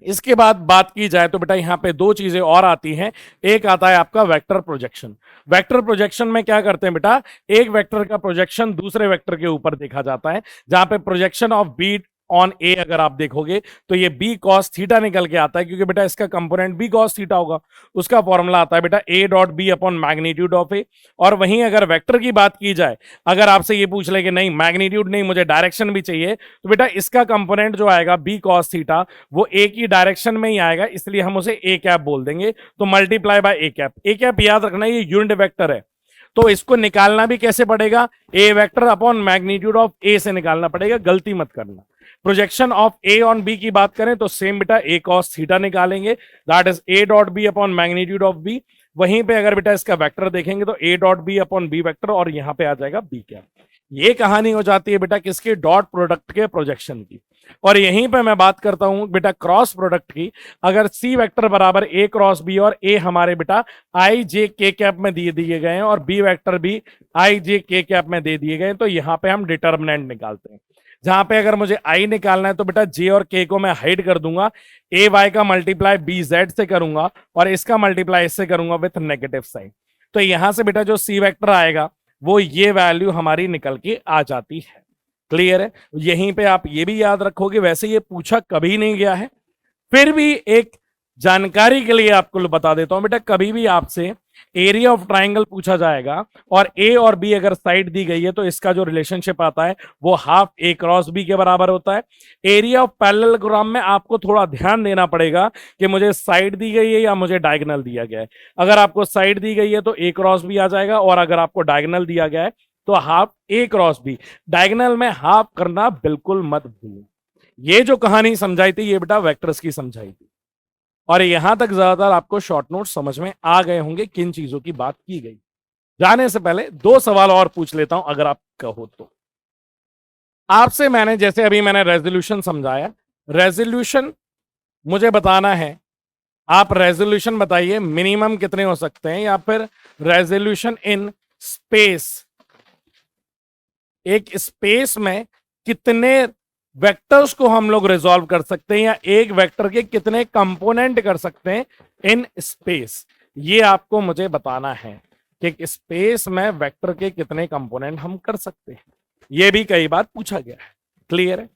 इसके बाद बात की जाए तो बेटा यहां पे 2 चीजें और आती हैं। एक आता है आपका वेक्टर प्रोजेक्शन। वेक्टर प्रोजेक्शन में क्या करते हैं बेटा, एक वेक्टर का प्रोजेक्शन दूसरे वेक्टर के ऊपर देखा जाता है, जहां पे प्रोजेक्शन ऑफ बी ऑन ए अगर आप देखोगे तो ये बी कॉस थीटा निकल के आता है, क्योंकि बेटा इसका कंपोनेंट बी कॉस थीटा होगा। उसका फॉर्मूला आता है बेटा A dot B upon magnitude of A. और वहीं अगर वेक्टर की बात की जाए, अगर आपसे ये पूछ ले कि नहीं मैग्नीट्यूड नहीं, मुझे डायरेक्शन भी चाहिए, तो बेटा इसका कंपोनेंट जो आएगा बी कॉस थीटा वो ए की डायरेक्शन में ही आएगा, इसलिए हम उसे ए कैप बोल देंगे। तो multiply by A cap. A cap याद रखना ये यूनिट वेक्टर है, तो इसको निकालना भी कैसे पड़ेगा, A vector upon magnitude of A से निकालना पड़ेगा, गलती मत करना। Projection of A on B की बात करें तो सेम बेटा ए कॉस थीटा निकालेंगे, that is A dot B upon magnitude of B. वहीं पे अगर बेटा इसका वेक्टर देखेंगे तो A dot B upon B vector, और यहां पे आ जाएगा बी कैप। ये कहानी हो जाती है बेटा किसकी, डॉट प्रोडक्ट के प्रोजेक्शन की। और यहीं पे मैं बात करता हूं बेटा क्रॉस प्रोडक्ट की। अगर सी वेक्टर बराबर ए क्रॉस बी, और ए हमारे बेटा आई जे के कैप में दिए दिए गए हैं और बी वेक्टर भी आई जे के कैप में दे दिए गए, तो यहां पे हम डिटर्मिनेंट निकालते हैं। जहां पे अगर मुझे आई निकालना है तो बेटा जे और के को मैं हाइड कर दूंगा, ए वाई का मल्टीप्लाई बी जेड से करूंगा और इसका मल्टीप्लाई इससे करूंगा विथ नेगेटिव साइन। तो यहां से बेटा जो सी वेक्टर आएगा वो ये वैल्यू हमारी निकल के आ जाती है। क्लियर है? यहीं पे आप ये भी याद रखोगे, वैसे ये पूछा कभी नहीं गया है, फिर भी एक जानकारी के लिए आपको बता देता हूं बेटा, कभी भी आपसे एरिया ऑफ ट्राइंगल पूछा जाएगा और ए और बी अगर साइड दी गई है तो इसका जो रिलेशनशिप आता है वो हाफ ए क्रॉस बी के बराबर होता है। एरिया ऑफ पैरेललोग्राम में आपको थोड़ा ध्यान देना पड़ेगा कि मुझे साइड दी गई है या मुझे डायगोनल दिया गया है। अगर आपको साइड दी गई है तो ए क्रॉस बी आ जाएगा, और अगर आपको डायगोनल दिया गया है तो हाफ ए क्रॉस बी। डायगोनल में हाफ करना बिल्कुल मत भूलो। ये जो कहानी समझाई थी ये बेटा वेक्टर्स की समझाई थी, और यहां तक ज्यादातर आपको शॉर्ट नोट समझ में आ गए होंगे किन चीजों की बात की गई। जाने से पहले दो सवाल और पूछ लेता हूं अगर आप कहो तो। आपसे मैंने जैसे अभी मैंने रेजोल्यूशन समझाया, रेजोल्यूशन मुझे बताना है, आप रेजोल्यूशन बताइए मिनिमम कितने हो सकते हैं, या फिर रेजोल्यूशन इन स्पेस, एक स्पेस में कितने वेक्टर्स को हम लोग रिजॉल्व कर सकते हैं, या एक वेक्टर के कितने कंपोनेंट कर सकते हैं इन स्पेस। ये आपको मुझे बताना है कि स्पेस में वेक्टर के कितने कंपोनेंट हम कर सकते हैं। ये भी कई बार पूछा गया है। क्लियर है?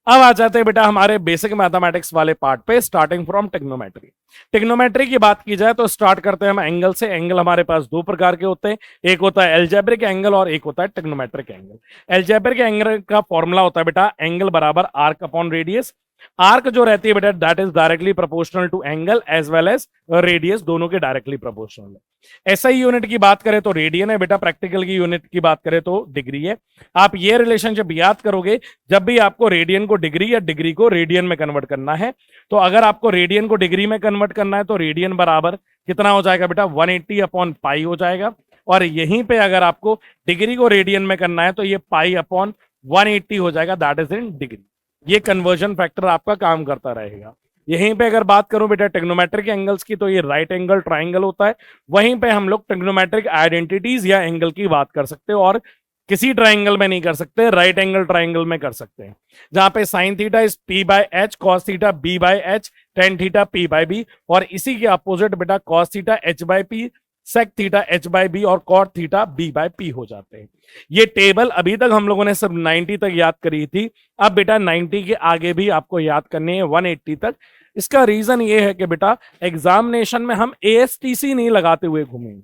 अब आ जाते हैं बेटा हमारे बेसिक मैथमेटिक्स वाले पार्ट पे, स्टार्टिंग फ्रॉम टेक्नोमेट्री। टेक्नोमेट्री की बात की जाए तो स्टार्ट करते हैं हम एंगल से। एंगल हमारे पास दो प्रकार के होते हैं, एक होता है एल्जेब्रिक एंगल और एक होता है टेक्नोमेट्रिक एंगल। एल्जेब्रिक एंगल का फॉर्मूला होता है बेटा एंगल बराबर आर्क अपॉन रेडियस। आर्क जो रहती है बेटा that is directly proportional to angle as well as radius, दोनों के डायरेक्टली प्रोपोर्शनल है। एसआई यूनिट की बात करें तो रेडियन है बेटा, प्रैक्टिकल की यूनिट की बात करें तो डिग्री है। आप ये रिलेशनशिप याद करोगे जब भी आपको रेडियन को डिग्री या डिग्री को रेडियन में कन्वर्ट करना है। तो अगर आपको रेडियन को डिग्री में कन्वर्ट करना है तो रेडियन बराबर कितना हो जाएगा बेटा 180 अपॉन पाई हो जाएगा, और यहीं पे अगर आपको डिग्री को रेडियन में करना है तो ये पाई अपॉन 180 हो जाएगा, दैट इज इन डिग्री। ये कन्वर्जन फैक्टर आपका काम करता रहेगा। यहीं पे अगर बात करूं बेटा ट्रिग्नोमेट्रिक एंगल्स की तो ये राइट एंगल ट्राइंगल होता है। वहीं पे हम लोग ट्रिग्नोमेट्रिक आइडेंटिटीज या एंगल की बात कर सकते हैं, और किसी ट्राइंगल में नहीं कर सकते, राइट एंगल ट्राइंगल में कर सकते हैं, जहां पे sine theta is P by H, cos theta B by H, tan theta P by B, और इसी के अपोजिट बेटा cos theta H by P, sec theta H by B और cot theta B by P हो जाते हैं। ये table अभी तक हम लोगों ने सिर्फ 90 तक याद करी थी, अब बेटा 90 के आगे भी आपको याद करने हैं 180 तक। इसका रीजन ये है कि बेटा एग्जामिनेशन में हम एएसटीसी नहीं लगाते हुए घूमेंगे,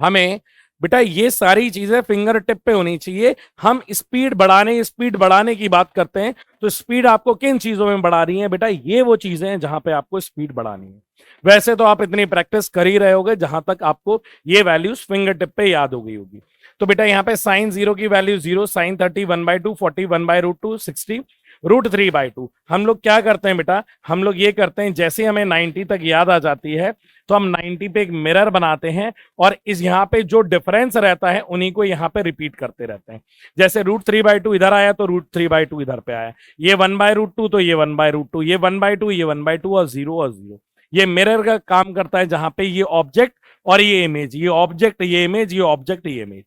हमें बेटा ये सारी चीजें फिंगर टिप पे होनी चाहिए। हम स्पीड बढ़ाने की बात करते हैं, तो स्पीड आपको किन चीजों में बढ़ानी है बेटा, ये वो चीजें हैं जहां पे आपको स्पीड बढ़ानी है। वैसे तो आप इतनी प्रैक्टिस कर ही रहे होगे जहां तक आपको ये वैल्यूज फिंगर टिप पे याद हो गई होगी। तो बेटा यहाँ पे साइन 0 की वैल्यू 0, साइन 30 1/2, 40 1/√2, 60 √3/2। हम लोग क्या करते हैं बेटा, हम लोग ये करते हैं जैसे हमें 90 तक याद आ जाती है तो हम 90 पे एक मिरर बनाते हैं, और इस यहाँ पे जो डिफरेंस रहता है उन्हीं को यहाँ पे रिपीट करते रहते हैं। जैसे √3/2 इधर आया तो √3/2 इधर पे आया, ये 1/√2 तो ये 1/√2, ये 1/2 ये 1/2, और 0 और 0। ये मिरर का काम करता है जहां पे ये ऑब्जेक्ट और ये इमेज, ये ऑब्जेक्ट ये इमेज, ये ऑब्जेक्ट ये इमेज।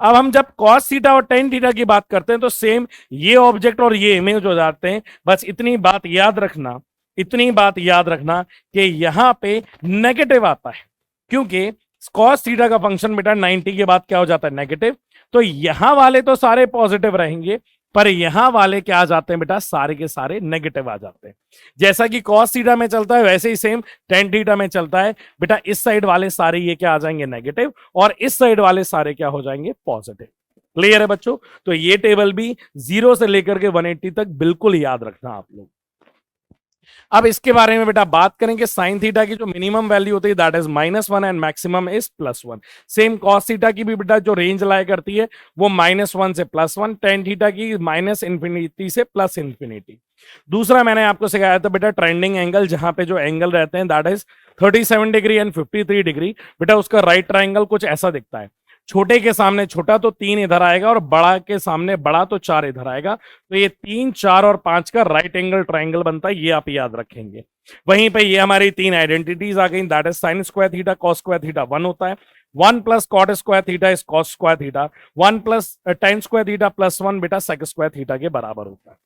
अब हम जब cos थीटा और tan थीटा की बात करते हैं तो सेम ये ऑब्जेक्ट और ये इमेज हो जाते हैं। बस इतनी बात याद रखना कि यहां पे नेगेटिव आता है, क्योंकि cos थीटा का फंक्शन बेटा 90 के बाद क्या हो जाता है नेगेटिव, तो यहां वाले तो सारे पॉजिटिव रहेंगे, पर यहां वाले क्या आ जाते हैं बेटा, सारे के सारे नेगेटिव आ जाते हैं। जैसा कि कॉस थीटा में चलता है वैसे ही सेम टेन थीटा में चलता है बेटा। इस साइड वाले सारे ये क्या आ जाएंगे, नेगेटिव, और इस साइड वाले सारे क्या हो जाएंगे, पॉजिटिव। क्लियर है बच्चों? तो ये टेबल भी 0 से लेकर के 180 तक बिल्कुल याद रखना आप लोग। अब इसके बारे में बेटा बात करेंगे, साइन थीटा की जो मिनिमम वैल्यू होती है that is -1 and maximum is +1। Same cos theta की भी बेटा जो रेंज लाया करती है वो -1 से +1, टेन थीटा की -∞ से +∞। दूसरा मैंने आपको सिखाया था बेटा ट्रेंडिंग एंगल, जहां पे जो एंगल रहते हैं that is 37 degree and 53 degree. बेटा उसका राइट ट्राइंगल कुछ ऐसा दिखता है, छोटे के सामने छोटा तो 3 इधर आएगा और बड़ा के सामने बड़ा तो 4 इधर आएगा। तो ये 3, 4 और 5 का राइट एंगल ट्राइंगल बनता है, ये आप याद रखेंगे। वहीं पे ये हमारी 3 आइडेंटिटीज आ गई, that is sine square theta cos square theta 1 होता है, 1 plus cot square theta is cos square theta, 1 plus tan square theta +1 बेटा सेक स्क्वायर थीटा के बराबर होता है।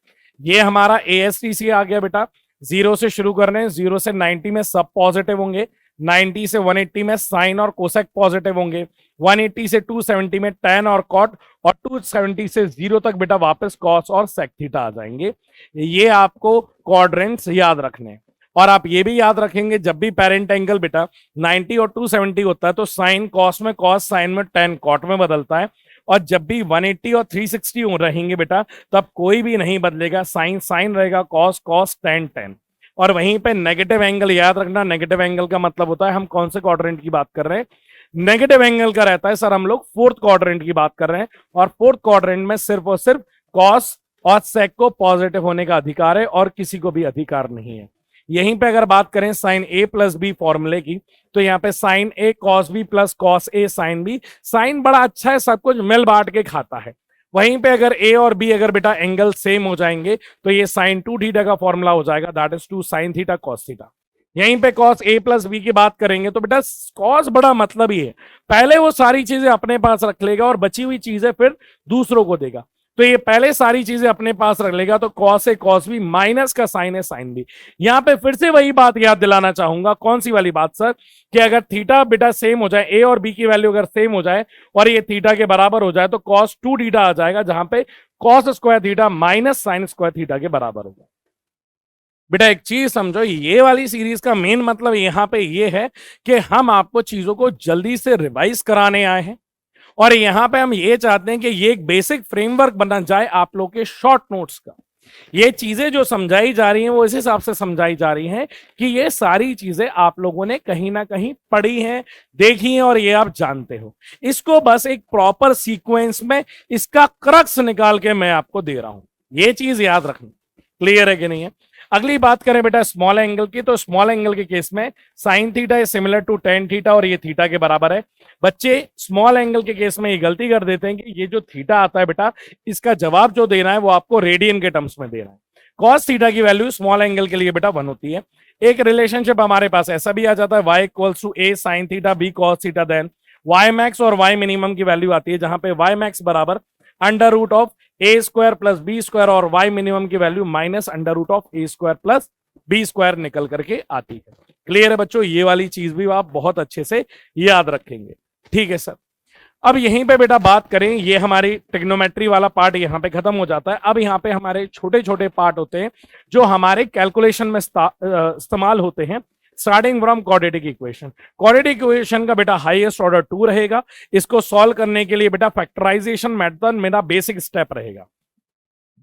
ये हमारा ASTC आ गया बेटा। 0 से शुरू कर रहे हैं, 0 से 90 में सब पॉजिटिव होंगे, 90 से 180 में साइन और कोसेक पॉजिटिव होंगे, 180 से 270 में tan और cot, और 270 से 0 तक बेटा वापस cos और sec थीटा आ जाएंगे। ये आपको क्वाड्रेंट्स याद रखने। और आप ये भी याद रखेंगे जब भी पेरेंट एंगल बेटा 90 और 270 होता है तो साइन कॉस में कॉस, साइन में tan cot में बदलता है। और जब भी 180 और 360 रहेंगे बेटा तब कोई भी नहीं बदलेगा, साइन साइन रहेगा, कॉस कॉस, tan tan। और वहीं पे नेगेटिव एंगल याद रखना, नेगेटिव एंगल का मतलब होता है, हम कौन से क्वाड्रेंट की बात कर रहे हैं, नेगेटिव एंगल का रहता है सर हम लोग फोर्थ क्वाड्रेंट की बात कर रहे हैं। और फोर्थ क्वाड्रेंट में सिर्फ और सिर्फ कॉस और सेक को पॉजिटिव होने का अधिकार है और किसी को भी अधिकार नहीं है। यहीं पे अगर बात करें साइन A प्लस बी फॉर्मूले की, तो यहाँ पे sine A cos B plus cos A sine B, sine बड़ा अच्छा है, सब कुछ मिल बांट के खाता है। वहीं पे अगर A और B अगर बेटा एंगल सेम हो जाएंगे तो ये साइन 2 थीटा का फॉर्मूला हो जाएगा, that is 2 sine theta cos theta. यहीं पे कॉस A प्लस बी की बात करेंगे तो बेटा कॉस बड़ा मतलब ही है, पहले वो सारी चीजें अपने पास रख लेगा और बची हुई चीजें फिर दूसरों को देगा। तो ये पहले सारी चीजें अपने पास रख लेगा, तो कॉस है कॉस बी, माइनस का साइन है साइन बी। यहां पे फिर से वही बात याद दिलाना चाहूंगा, कौन सी वाली बात सर, कि अगर थीटा बेटा सेम हो जाए, ए और बी की वैल्यू अगर सेम हो जाए और ये थीटा के बराबर हो जाए तो कॉस 2 थीटा आ जाएगा, जहां पे cos square theta minus sign square theta के बराबर होगा। बेटा एक चीज समझो, ये वाली सीरीज का मेन मतलब यहां पे ये है कि हम आपको चीजों को जल्दी से रिवाइज कराने आए हैं और यहां पे हम ये चाहते हैं कि ये एक बेसिक फ्रेमवर्क बना जाए आप लोग के शॉर्ट नोट्स का। ये चीजें जो समझाई जा रही हैं वो इस हिसाब से समझाई जा रही हैं कि ये सारी चीजें आप लोगों ने कहीं ना कहीं पढ़ी हैं, देखी हैं और ये आप जानते हो। इसको बस एक प्रॉपर सीक्वेंस में इसका क्रक्स निकाल के मैं आपको दे रहा हूं, ये चीज याद रखनी। क्लियर है कि नहीं है? अगली बात करें बेटा स्मॉल एंगल की, तो स्मॉल एंगल के केस में sine theta is similar to tan theta और ये थीटा के बराबर है। बच्चे स्मॉल एंगल के केस में ये गलती कर देते हैं कि ये जो थीटा आता है बेटा, इसका जवाब जो देना है वो आपको रेडियन के टर्म्स में देना है। कॉस थीटा की वैल्यू स्मॉल एंगल के लिए बेटा 1 होती है। एक रिलेशनशिप हमारे पास ऐसा भी आ जाता है, y equals to a sine theta b cos theta, then y max और y मिनिमम की वैल्यू आती है, जहां पे y मैक्स बराबर under root of a square plus b square और y मिनिमम की value minus under root of a square plus b square निकल करके आती है। क्लियर है बच्चों? ये वाली चीज भी आप बहुत अच्छे से याद रखेंगे। ठीक है सर। अब यहीं पे बेटा बात करें, ये हमारी ट्रिग्नोमेट्री वाला पार्ट यहाँ पे खत्म हो जाता है। अब यहाँ पे हमारे छोटे छोटे पार्ट होते हैं जो हमारे कैलकुलेशन में इस्तेमाल होते हैं, starting from quadratic equation. Quadratic equation का बेटा हाईएस्ट ऑर्डर 2 रहेगा। इसको सॉल्व करने के लिए बेटा फैक्टराइजेशन मेथड मेरा बेसिक स्टेप रहेगा,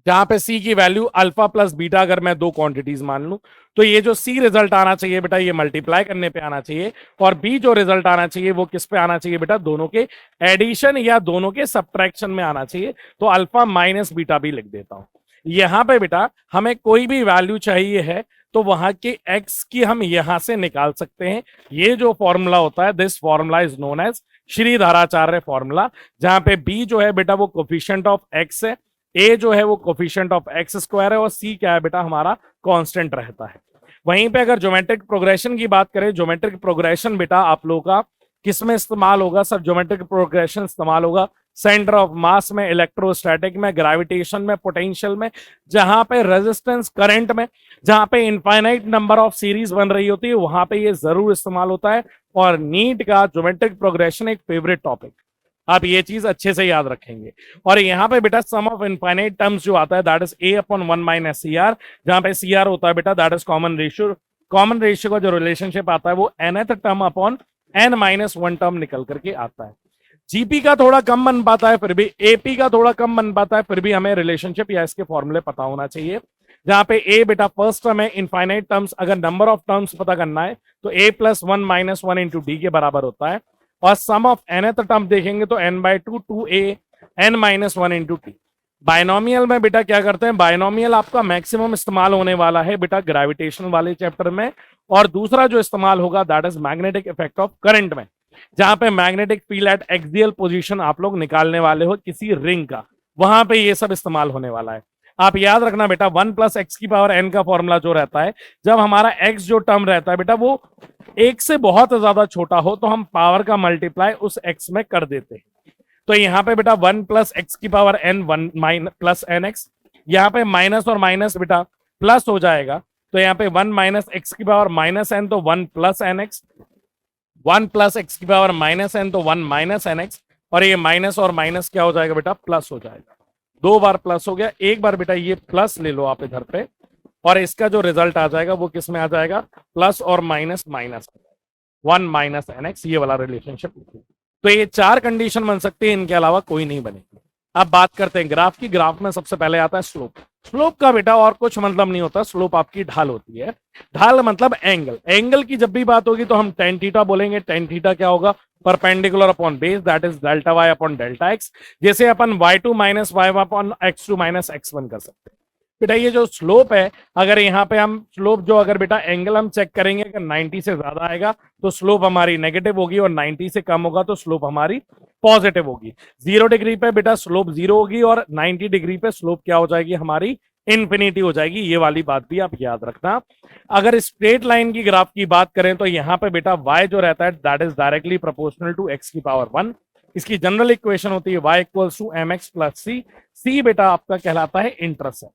जहां पे सी की वैल्यू अल्फा प्लस बीटा अगर मैं 2 क्वांटिटीज मान लूं तो ये जो सी रिजल्ट आना चाहिए बेटा ये मल्टीप्लाई करने पे आना चाहिए, और बी जो रिजल्ट आना चाहिए वो किस पे आना चाहिए बेटा, दोनों के एडिशन या दोनों के सब्ट्रैक्शन में आना चाहिए। तो अल्फा माइनस बीटा भी लिख देता हूं। यहां पे बेटा हमें कोई भी वैल्यू चाहिए है तो वहां के एक्स की हम यहां से निकाल सकते हैं। ये जो फॉर्मूला होता है, this formula is known as Shridharacharya formula, जहां पे बी जो है बेटा वो कोफिशिएंट ऑफ एक्स है, ए जो है वो कोफिशिएंट ऑफ एक्स स्क्वायर है और सी क्या है बेटा हमारा कांस्टेंट रहता है। वहीं पे अगर ज्योमेट्रिक प्रोग्रेशन की बात करें, ज्योमेट्रिक प्रोग्रेशन बेटा आप लोगों का किस में इस्तेमाल होगा सर, ज्योमेट्रिक प्रोग्रेशन इस्तेमाल होगा सेंटर ऑफ मास में, इलेक्ट्रोस्टैटिक में, ग्रेविटेशन में, पोटेंशियल में, जहां पे रेजिस्टेंस करंट में, जहां पे इनफाइनाइट नंबर ऑफ सीरीज बन रही होती है वहां पे ये जरूर इस्तेमाल होता है। और नीट का ज्योमेट्रिक प्रोग्रेशन एक फेवरेट टॉपिक, आप ये चीज अच्छे से याद रखेंगे। और यहाँ पे बेटा सम ऑफ इनफाइनाइट टर्म्स जो आता है that is a upon 1 minus c r, जहां पे सी आर होता है बेटा that is common ratio. Common ratio का जो रिलेशनशिप आता है वो nth term upon n minus 1 term निकल करके आता है। जीपी का थोड़ा कम बन पाता है, फिर भी एपी का थोड़ा कम बन पाता है, फिर भी हमें रिलेशनशिप या इसके फॉर्मूले पता होना चाहिए। जहां पे ए बेटा फर्स्ट टर्म है, इनफाइनाइट टर्म्स, अगर नंबर ऑफ टर्म्स पता करना है तो a plus 1 minus 1 into D के बराबर होता है। और सम ऑफ nth टर्म देखेंगे तो n by two 2a n minus 1 into T. Binomial में बेटा क्या करते हैं, बायनोमियल आपका मैक्सिमम इस्तेमाल होने वाला है बेटा ग्रेविटेशन वाले चैप्टर में, और दूसरा जो इस्तेमाल होगा that is magnetic effect of current में, जहां पे magnetic field at axial position आप लोग निकालने वाले हो किसी रिंग का, वहां पे ये सब इस्तेमाल होने वाला है। आप याद रखना बेटा 1 प्लस एक्स की पावर n का फॉर्मूला जो रहता है, जब हमारा x जो टर्म रहता है बेटा वो एक से बहुत ज्यादा छोटा हो तो हम पावर का मल्टीप्लाई उस x में कर देते हैं। तो यहाँ पे बेटा 1 प्लस एक्स की power n 1 minus plus n x, यहाँ पे माइनस और माइनस बेटा प्लस हो जाएगा, तो यहाँ पे 1 माइनस एक्स की पावर माइनस एन तो 1 plus n x, 1 plus x की पावर माइनस एन तो 1 माइनस एन एक्स, और ये माइनस और माइनस क्या हो जाएगा बेटा प्लस हो जाएगा। दो बार प्लस हो गया, एक बार बेटा ये प्लस ले लो आप इधर पे, और इसका जो रिजल्ट आ जाएगा वो किस में आ जाएगा, प्लस और minus minus 1 minus n x, ये वाला रिलेशनशिप। तो ये चार कंडीशन बन सकती है, इनके अलावा कोई नहीं बनेगी। अब बात करते हैं ग्राफ की। ग्राफ में सबसे पहले आता है स्लोप। स्लोप का बेटा और कुछ मतलब नहीं होता, स्लोप आपकी ढाल होती है। ढाल मतलब एंगल। एंगल की जब भी बात होगी तो हम टेन थीटा बोलेंगे। टेन थीटा क्या होगा, perpendicular upon base that is delta y upon delta x. जैसे अपन y2 minus y upon x2 minus x1 कर सकते हैं। बेटा ये जो स्लोप है, अगर यहाँ पे हम स्लोप जो अगर बेटा एंगल हम चेक करेंगे, अगर 90 से ज्यादा आएगा तो स्लोप हमारी नेगेटिव होगी, और 90 से कम होगा तो स्लोप हमारी पॉजिटिव होगी। 0 डिग्री पे बेटा स्लोप 0 होगी, और 90 डिग्री पे स्लोप क्या हो जाएगी हमारी, इंफिनिटी हो जाएगी। ये वाली बात भी आप याद रखना। अगर स्ट्रेट लाइन की ग्राफ की बात करें तो यहाँ पे बेटा y जो रहता है that is directly proportional to x की पावर 1। इसकी जनरल इक्वेशन होती है y equals to mx plus c। c बेटा आपका कहलाता है इंटरसेप्ट।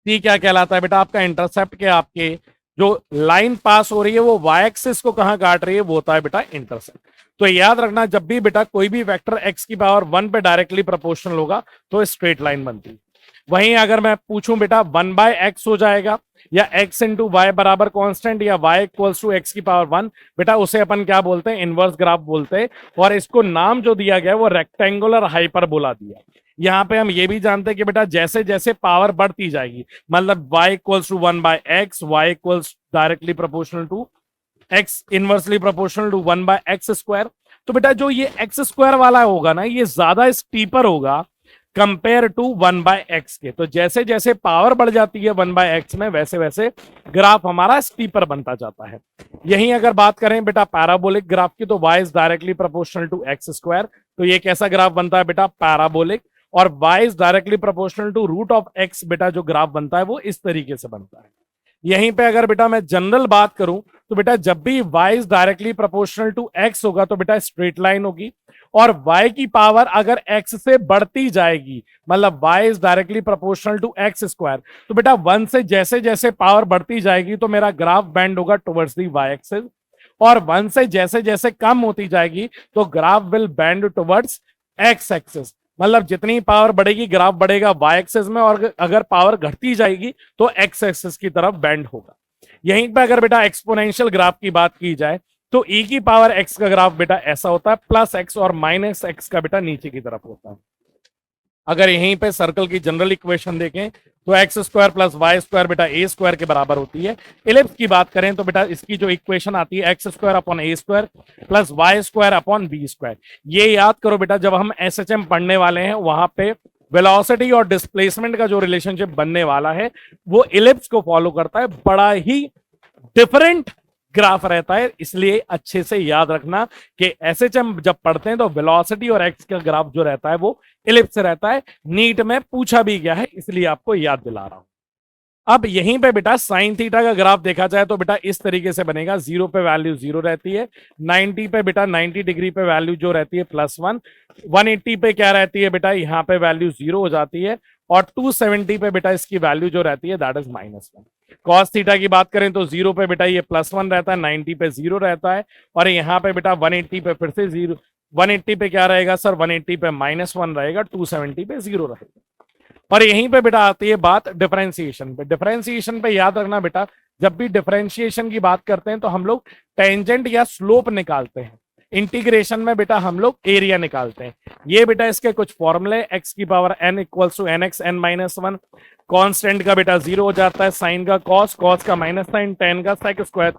सी क्या कहलाता है बेटा आपका इंटरसेप्ट के, आपके जो लाइन पास हो रही है वो वाई एक्सिस को कहां काट रही है, वो होता है बेटा इंटरसेप्ट। तो याद रखना जब भी बेटा कोई भी वेक्टर x की पावर 1 पे डायरेक्टली प्रोपोर्शनल होगा तो स्ट्रेट लाइन बनती है। वहीं अगर मैं पूछूं बेटा 1 बाय एक्स हो जाएगा, या x इंटू वाई बराबर कांस्टेंट, या y इक्वल्स टू एक्स की पावर 1, बेटा उसे अपन क्या बोलते हैं, इनवर्स ग्राफ बोलते हैं। और इसको नाम जो दिया गया है वो रेक्टेंगुलर हाइपरबोला दिया। यहाँ पे हम ये भी जानते हैं कि बेटा जैसे जैसे पावर बढ़ती जाएगी, मतलब y equals to 1 by x, y equals directly proportional to x inversely proportional to 1 by x square. तो बेटा जो ये एक्स स्क्वायर वाला होगा ना, ये ज्यादा स्टीपर होगा कंपेयर टू 1 बाय एक्स के। तो जैसे जैसे पावर बढ़ जाती है 1 बाय एक्स में, वैसे वैसे ग्राफ हमारा स्टीपर बनता जाता है। यहीं अगर बात करें बेटा पैराबोलिक ग्राफ की, तो y is directly proportional to x square. तो ये कैसा ग्राफ बनता है बेटा, पैराबोलिक। और y is directly proportional to root of x, बेटा जो ग्राफ बनता है वो इस तरीके से बनता है। यहीं पे अगर बेटा मैं जनरल बात करूं तो बेटा जब भी y is directly proportional to x होगा तो बेटा स्ट्रेट लाइन होगी, और y की पावर अगर x से बढ़ती जाएगी, मतलब y is directly proportional to x square, तो बेटा 1 से जैसे जैसे पावर बढ़ती जाएगी तो मेरा ग्राफ बेंड होगा टुवर्ड्स दी y एक्सिस, और 1 से जैसे जैसे कम होती जाएगी तो graph will bend towards x axis. मतलब जितनी पावर बढ़ेगी ग्राफ बढ़ेगा y एक्सिस में, और अगर पावर घटती जाएगी तो x एक्सिस की तरफ बेंड होगा। यहीं पे अगर बेटा एक्सपोनेंशियल ग्राफ की बात की जाए तो e की पावर x का ग्राफ बेटा ऐसा होता है, प्लस x और माइनस x का बेटा नीचे की तरफ होता है। अगर यहीं पे सर्कल की जनरल इक्वेशन देखें तो x square plus Y square बेटा ए स्क्वायर के बराबर होती है। इलिप्स की बात करें तो बेटा इसकी जो इक्वेशन आती है X square upon A square plus Y square upon B square. ये याद करो बेटा, जब हम एसएचएम पढ़ने वाले हैं वहां पे वेलोसिटी और डिस्प्लेसमेंट का जो रिलेशनशिप बनने वाला है वो इलिप्स को फॉलो करता है। बड़ा ही डिफरेंट ग्राफ रहता है, इसलिए अच्छे से याद रखना कि एसएचएम जब पढ़ते हैं तो वेलोसिटी और एक्स का ग्राफ जो रहता है वो इलिप्स रहता है। नीट में पूछा भी गया है, इसलिए आपको याद दिला रहा हूं। अब यहीं पे बेटा साइन थीटा का ग्राफ देखा जाए तो बेटा इस तरीके से बनेगा। 0 पे वैल्यू 0 रहती है, 90 पे बेटा 90 डिग्री पे वैल्यू जो रहती है +1, 180 पे क्या रहती है बेटा, यहाँ पे वैल्यू 0 हो जाती है, और 270 पे बेटा इसकी वैल्यू जो रहती है दैट इज -1। कॉस थीटा की बात करें तो 0 पे बेटा ये +1 रहता है, 90 पे 0 रहता है, और यहाँ पे बेटा 180 पे फिर से 0 180 पे क्या रहेगा सर, 180 पे -1 रहेगा, 270 पे 0 रहेगा। और यहीं पे बेटा आती है बात डिफरेंशिएशन पे। डिफरेंशिएशन पे याद रखना बेटा, जब भी डिफरेंशिएशन की बात करते हैं तो हम लोग टेंजेंट या स्लोप निकालते हैं। इंटीग्रेशन में बेटा हम लोग एरिया निकालते हैं। ये बेटा इसके कुछ फॉर्मूले, एक्स की power n equals to n x n -1, constant का बेटा 0 हो जाता है, साइन का कॉस, कॉस का माइनस साइन, टेन का सेक स्क्वायर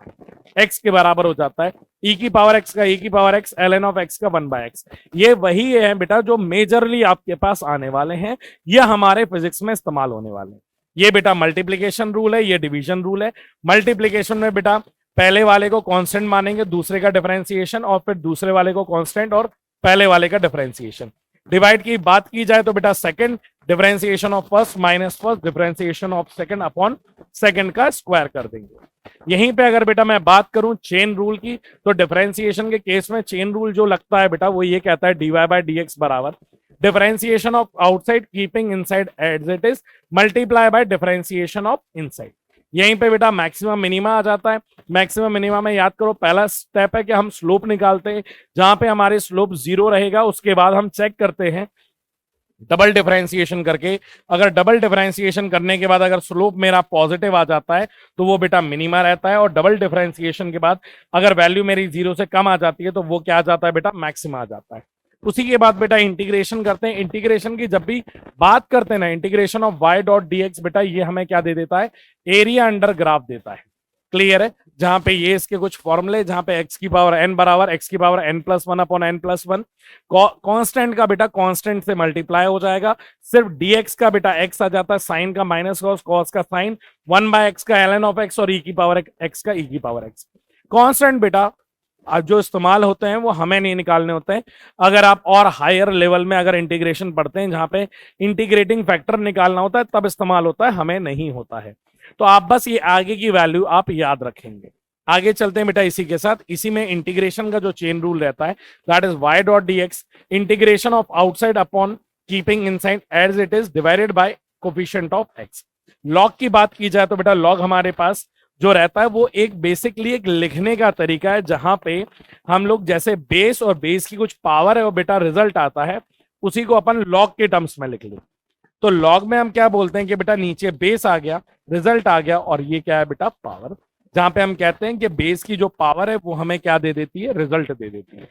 एक्स के बराबर हो जाता है, ई की पावर एक्स का ई की power x, ln of x का 1/x। ये वही है बेटा जो मेजरली आपके पास आने वाले हैं, ये हमारे फिजिक्स में इस्तेमाल होने वाले हैं। ये बेटा मल्टीप्लीकेशन रूल है, ये डिवीजन रूल है। मल्टीप्लीकेशन में बेटा पहले वाले को कांस्टेंट मानेंगे, दूसरे का डिफरेंशिएशन, और फिर दूसरे वाले को कांस्टेंट और पहले वाले का डिफरेंशिएशन। डिवाइड की बात की जाए तो बेटा second differentiation of first minus first differentiation of second upon second का स्क्वायर कर देंगे। यहीं पे अगर बेटा मैं बात करूं चेन रूल की, तो डिफरेंशिएशन के केस में चेन रूल जो लगता है बेटा वो ये कहता है dy बाय dx बराबर differentiation of outside keeping inside as it is multiply by differentiation of inside. यहीं पे बेटा मैक्सिमम मिनिमा आ जाता है। मैक्सिमम मिनिमा में याद करो पहला स्टेप है कि हम स्लोप निकालते हैं, जहां पे हमारे स्लोप 0 रहेगा उसके बाद हम चेक करते हैं डबल डिफरेंशिएशन करके। अगर डबल डिफरेंशिएशन करने के बाद अगर स्लोप मेरा पॉजिटिव आ जाता है तो वो बेटा मिनिमा रहता है, और डबल डिफरेंशिएशन के बाद अगर वैल्यू मेरी 0 से कम आ जाती है तो वो क्या आ जाता है बेटा, मैक्सिमा आ जाता है। उसी के बाद बेटा इंटीग्रेशन करते हैं। इंटीग्रेशन की जब भी बात करते हैं ना, integration of y dot dx बेटा ये हमें क्या दे देता है, एरिया अंडर ग्राफ देता है। क्लियर है, जहां पे ये इसके कुछ फॉर्मूले, जहां पे x की पावर n बराबर x की power n+1 upon n+1, constant का बेटा कांस्टेंट से मल्टीप्लाई हो जाएगा, सिर्फ dx का बेटा x आ जाता है, साइन का माइनस कॉस, कॉस का साइन, 1/x का ln ऑफ x, और e की पावर x का e की पावर x। कांस्टेंट बेटा जो इस्तेमाल होते हैं वो हमें नहीं निकालने होते हैं। अगर आप और हायर लेवल में अगर इंटीग्रेशन पढ़ते हैं जहां पे इंटीग्रेटिंग फैक्टर निकालना होता है तब इस्तेमाल होता है, हमें नहीं होता है। तो आप बस ये आगे की वैल्यू आप याद रखेंगे। आगे चलते हैं बेटा इसी के साथ। इसी में इंटीग्रेशन का जो चेन रूल रहता है that is y dot dx integration of outside upon keeping inside as it is divided by coefficient of x। Log की बात की जाए तो बेटा लॉग हमारे पास जो रहता है वो एक बेसिकली एक लिखने का तरीका है, जहां पे हम लोग जैसे बेस और बेस की कुछ पावर है और बेटा रिजल्ट आता है, उसी को अपन लॉग के टर्म्स में लिख लें। तो लॉग में हम क्या बोलते हैं कि बेटा नीचे बेस आ गया, रिजल्ट आ गया, और ये क्या है बेटा, पावर। जहां पे हम कहते हैं कि बेस की जो पावर है वो हमें क्या दे देती है, रिजल्ट दे देती है।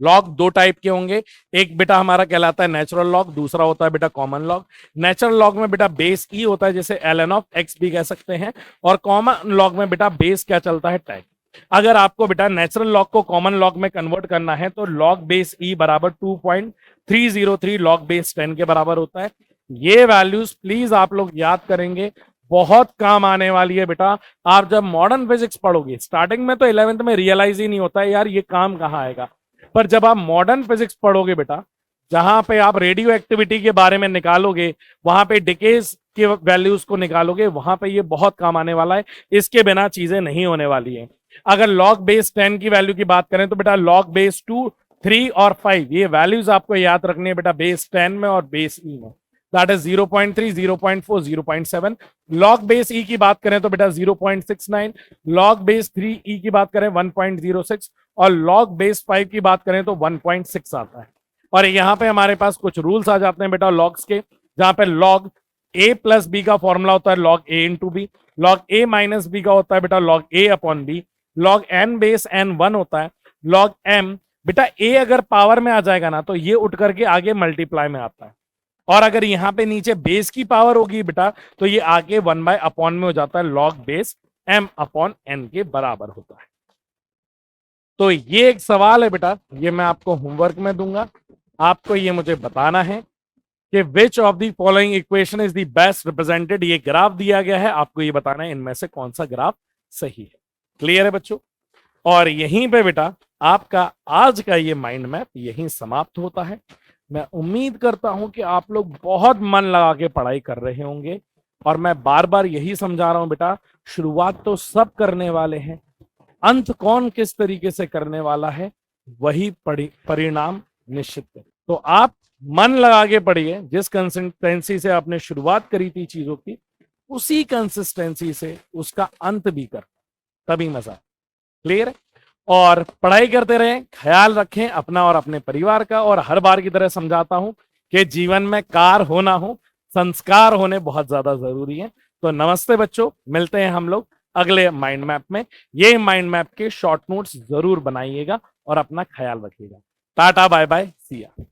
लॉग दो टाइप के होंगे, एक बेटा हमारा कहलाता है नेचुरल लॉग, दूसरा होता है बेटा कॉमन लॉग। नेचुरल लॉग में बेटा बेस ई होता है, जैसे ln ऑफ एक्स भी कह सकते हैं, और कॉमन लॉग में बेटा बेस क्या चलता है, टैग। अगर आपको बेटा नेचुरल लॉग को कॉमन लॉग में कन्वर्ट करना है तो लॉग बेस ई बराबर 2.303 लॉग बेस 10 के बराबर होता है। ये वैल्यूज प्लीज आप लोग याद करेंगे, बहुत काम आने वाली है बेटा। आप जब मॉडर्न फिजिक्स पढ़ोगे, स्टार्टिंग में तो 11th में रियलाइज ही नहीं होता है यार ये काम कहाँ आएगा, पर जब आप मॉडर्न फिजिक्स पढ़ोगे बेटा, जहां पे आप रेडियो एक्टिविटी के बारे में निकालोगे, वहां पे डिकेज के वैल्यूज को निकालोगे, वहां पे ये बहुत काम आने वाला है। इसके बिना चीजें नहीं होने वाली है। अगर लॉग बेस 10 की वैल्यू की बात करें तो बेटा लॉग बेस 2, 3 और 5 ये वैल्यूज आपको याद रखनी है बेटा, बेस 10 में और बेस ई में। That is 0.3, 0.4, 0.7। लॉग बेस ई की बात करें तो बेटा 0.69, लॉग बेस 3 ई की बात करें 1.06, और लॉग बेस 5 की बात करें तो 1.6 आता है। और यहाँ पे हमारे पास कुछ रूल्स आ जाते हैं बेटा लॉग्स के, जहां पे लॉग a प्लस बी का फॉर्मूला होता है log a into b, log a minus b का होता है बेटा log a upon b, log n base n 1 होता है, लॉग m बेटा a अगर पावर में आ जाएगा ना तो ये उठ करके आगे मल्टीप्लाई में आता है, और अगर यहाँ पे नीचे बेस की पावर होगी बेटा तो ये आगे 1 बाय अपॉन में हो जाता है, log base m upon n के बराबर होता है। तो ये एक सवाल है बेटा, ये मैं आपको होमवर्क में दूंगा, आपको ये मुझे बताना है कि which of the following equation is the best represented. ये ग्राफ दिया गया है, आपको ये बताना है इनमें से कौन सा ग्राफ सही है। क्लियर है बच्चों? और यहीं पे बेटा आपका आज का ये माइंड मैप यहीं समाप्त होता है। मैं उम्मीद करता हूं कि आप लोग बहुत मन लगा के पढ़ाई कर रहे होंगे, और मैं बार बार यही समझा रहा हूं बेटा, शुरुआत तो सब करने वाले हैं, अंत कौन किस तरीके से करने वाला है वही परिणाम निश्चित है। तो आप मन लगा के पढ़िए, जिस कंसिस्टेंसी से आपने शुरुआत करी थी चीजों की, उसी कंसिस्टेंसी से उसका अंत भी कर, तभी मजा। क्लियर है? और पढ़ाई करते रहें, ख्याल रखें अपना और अपने परिवार का। और हर बार की तरह समझाता हूं कि जीवन में कार हो ना हो, संस्कार होने बहुत ज्यादा जरूरी है। तो नमस्ते बच्चों, मिलते हैं हम लोग अगले माइंड मैप में। ये माइंड मैप के शॉर्ट नोट्स जरूर बनाइएगा और अपना ख्याल रखिएगा। टाटा बाय बाय, सी या।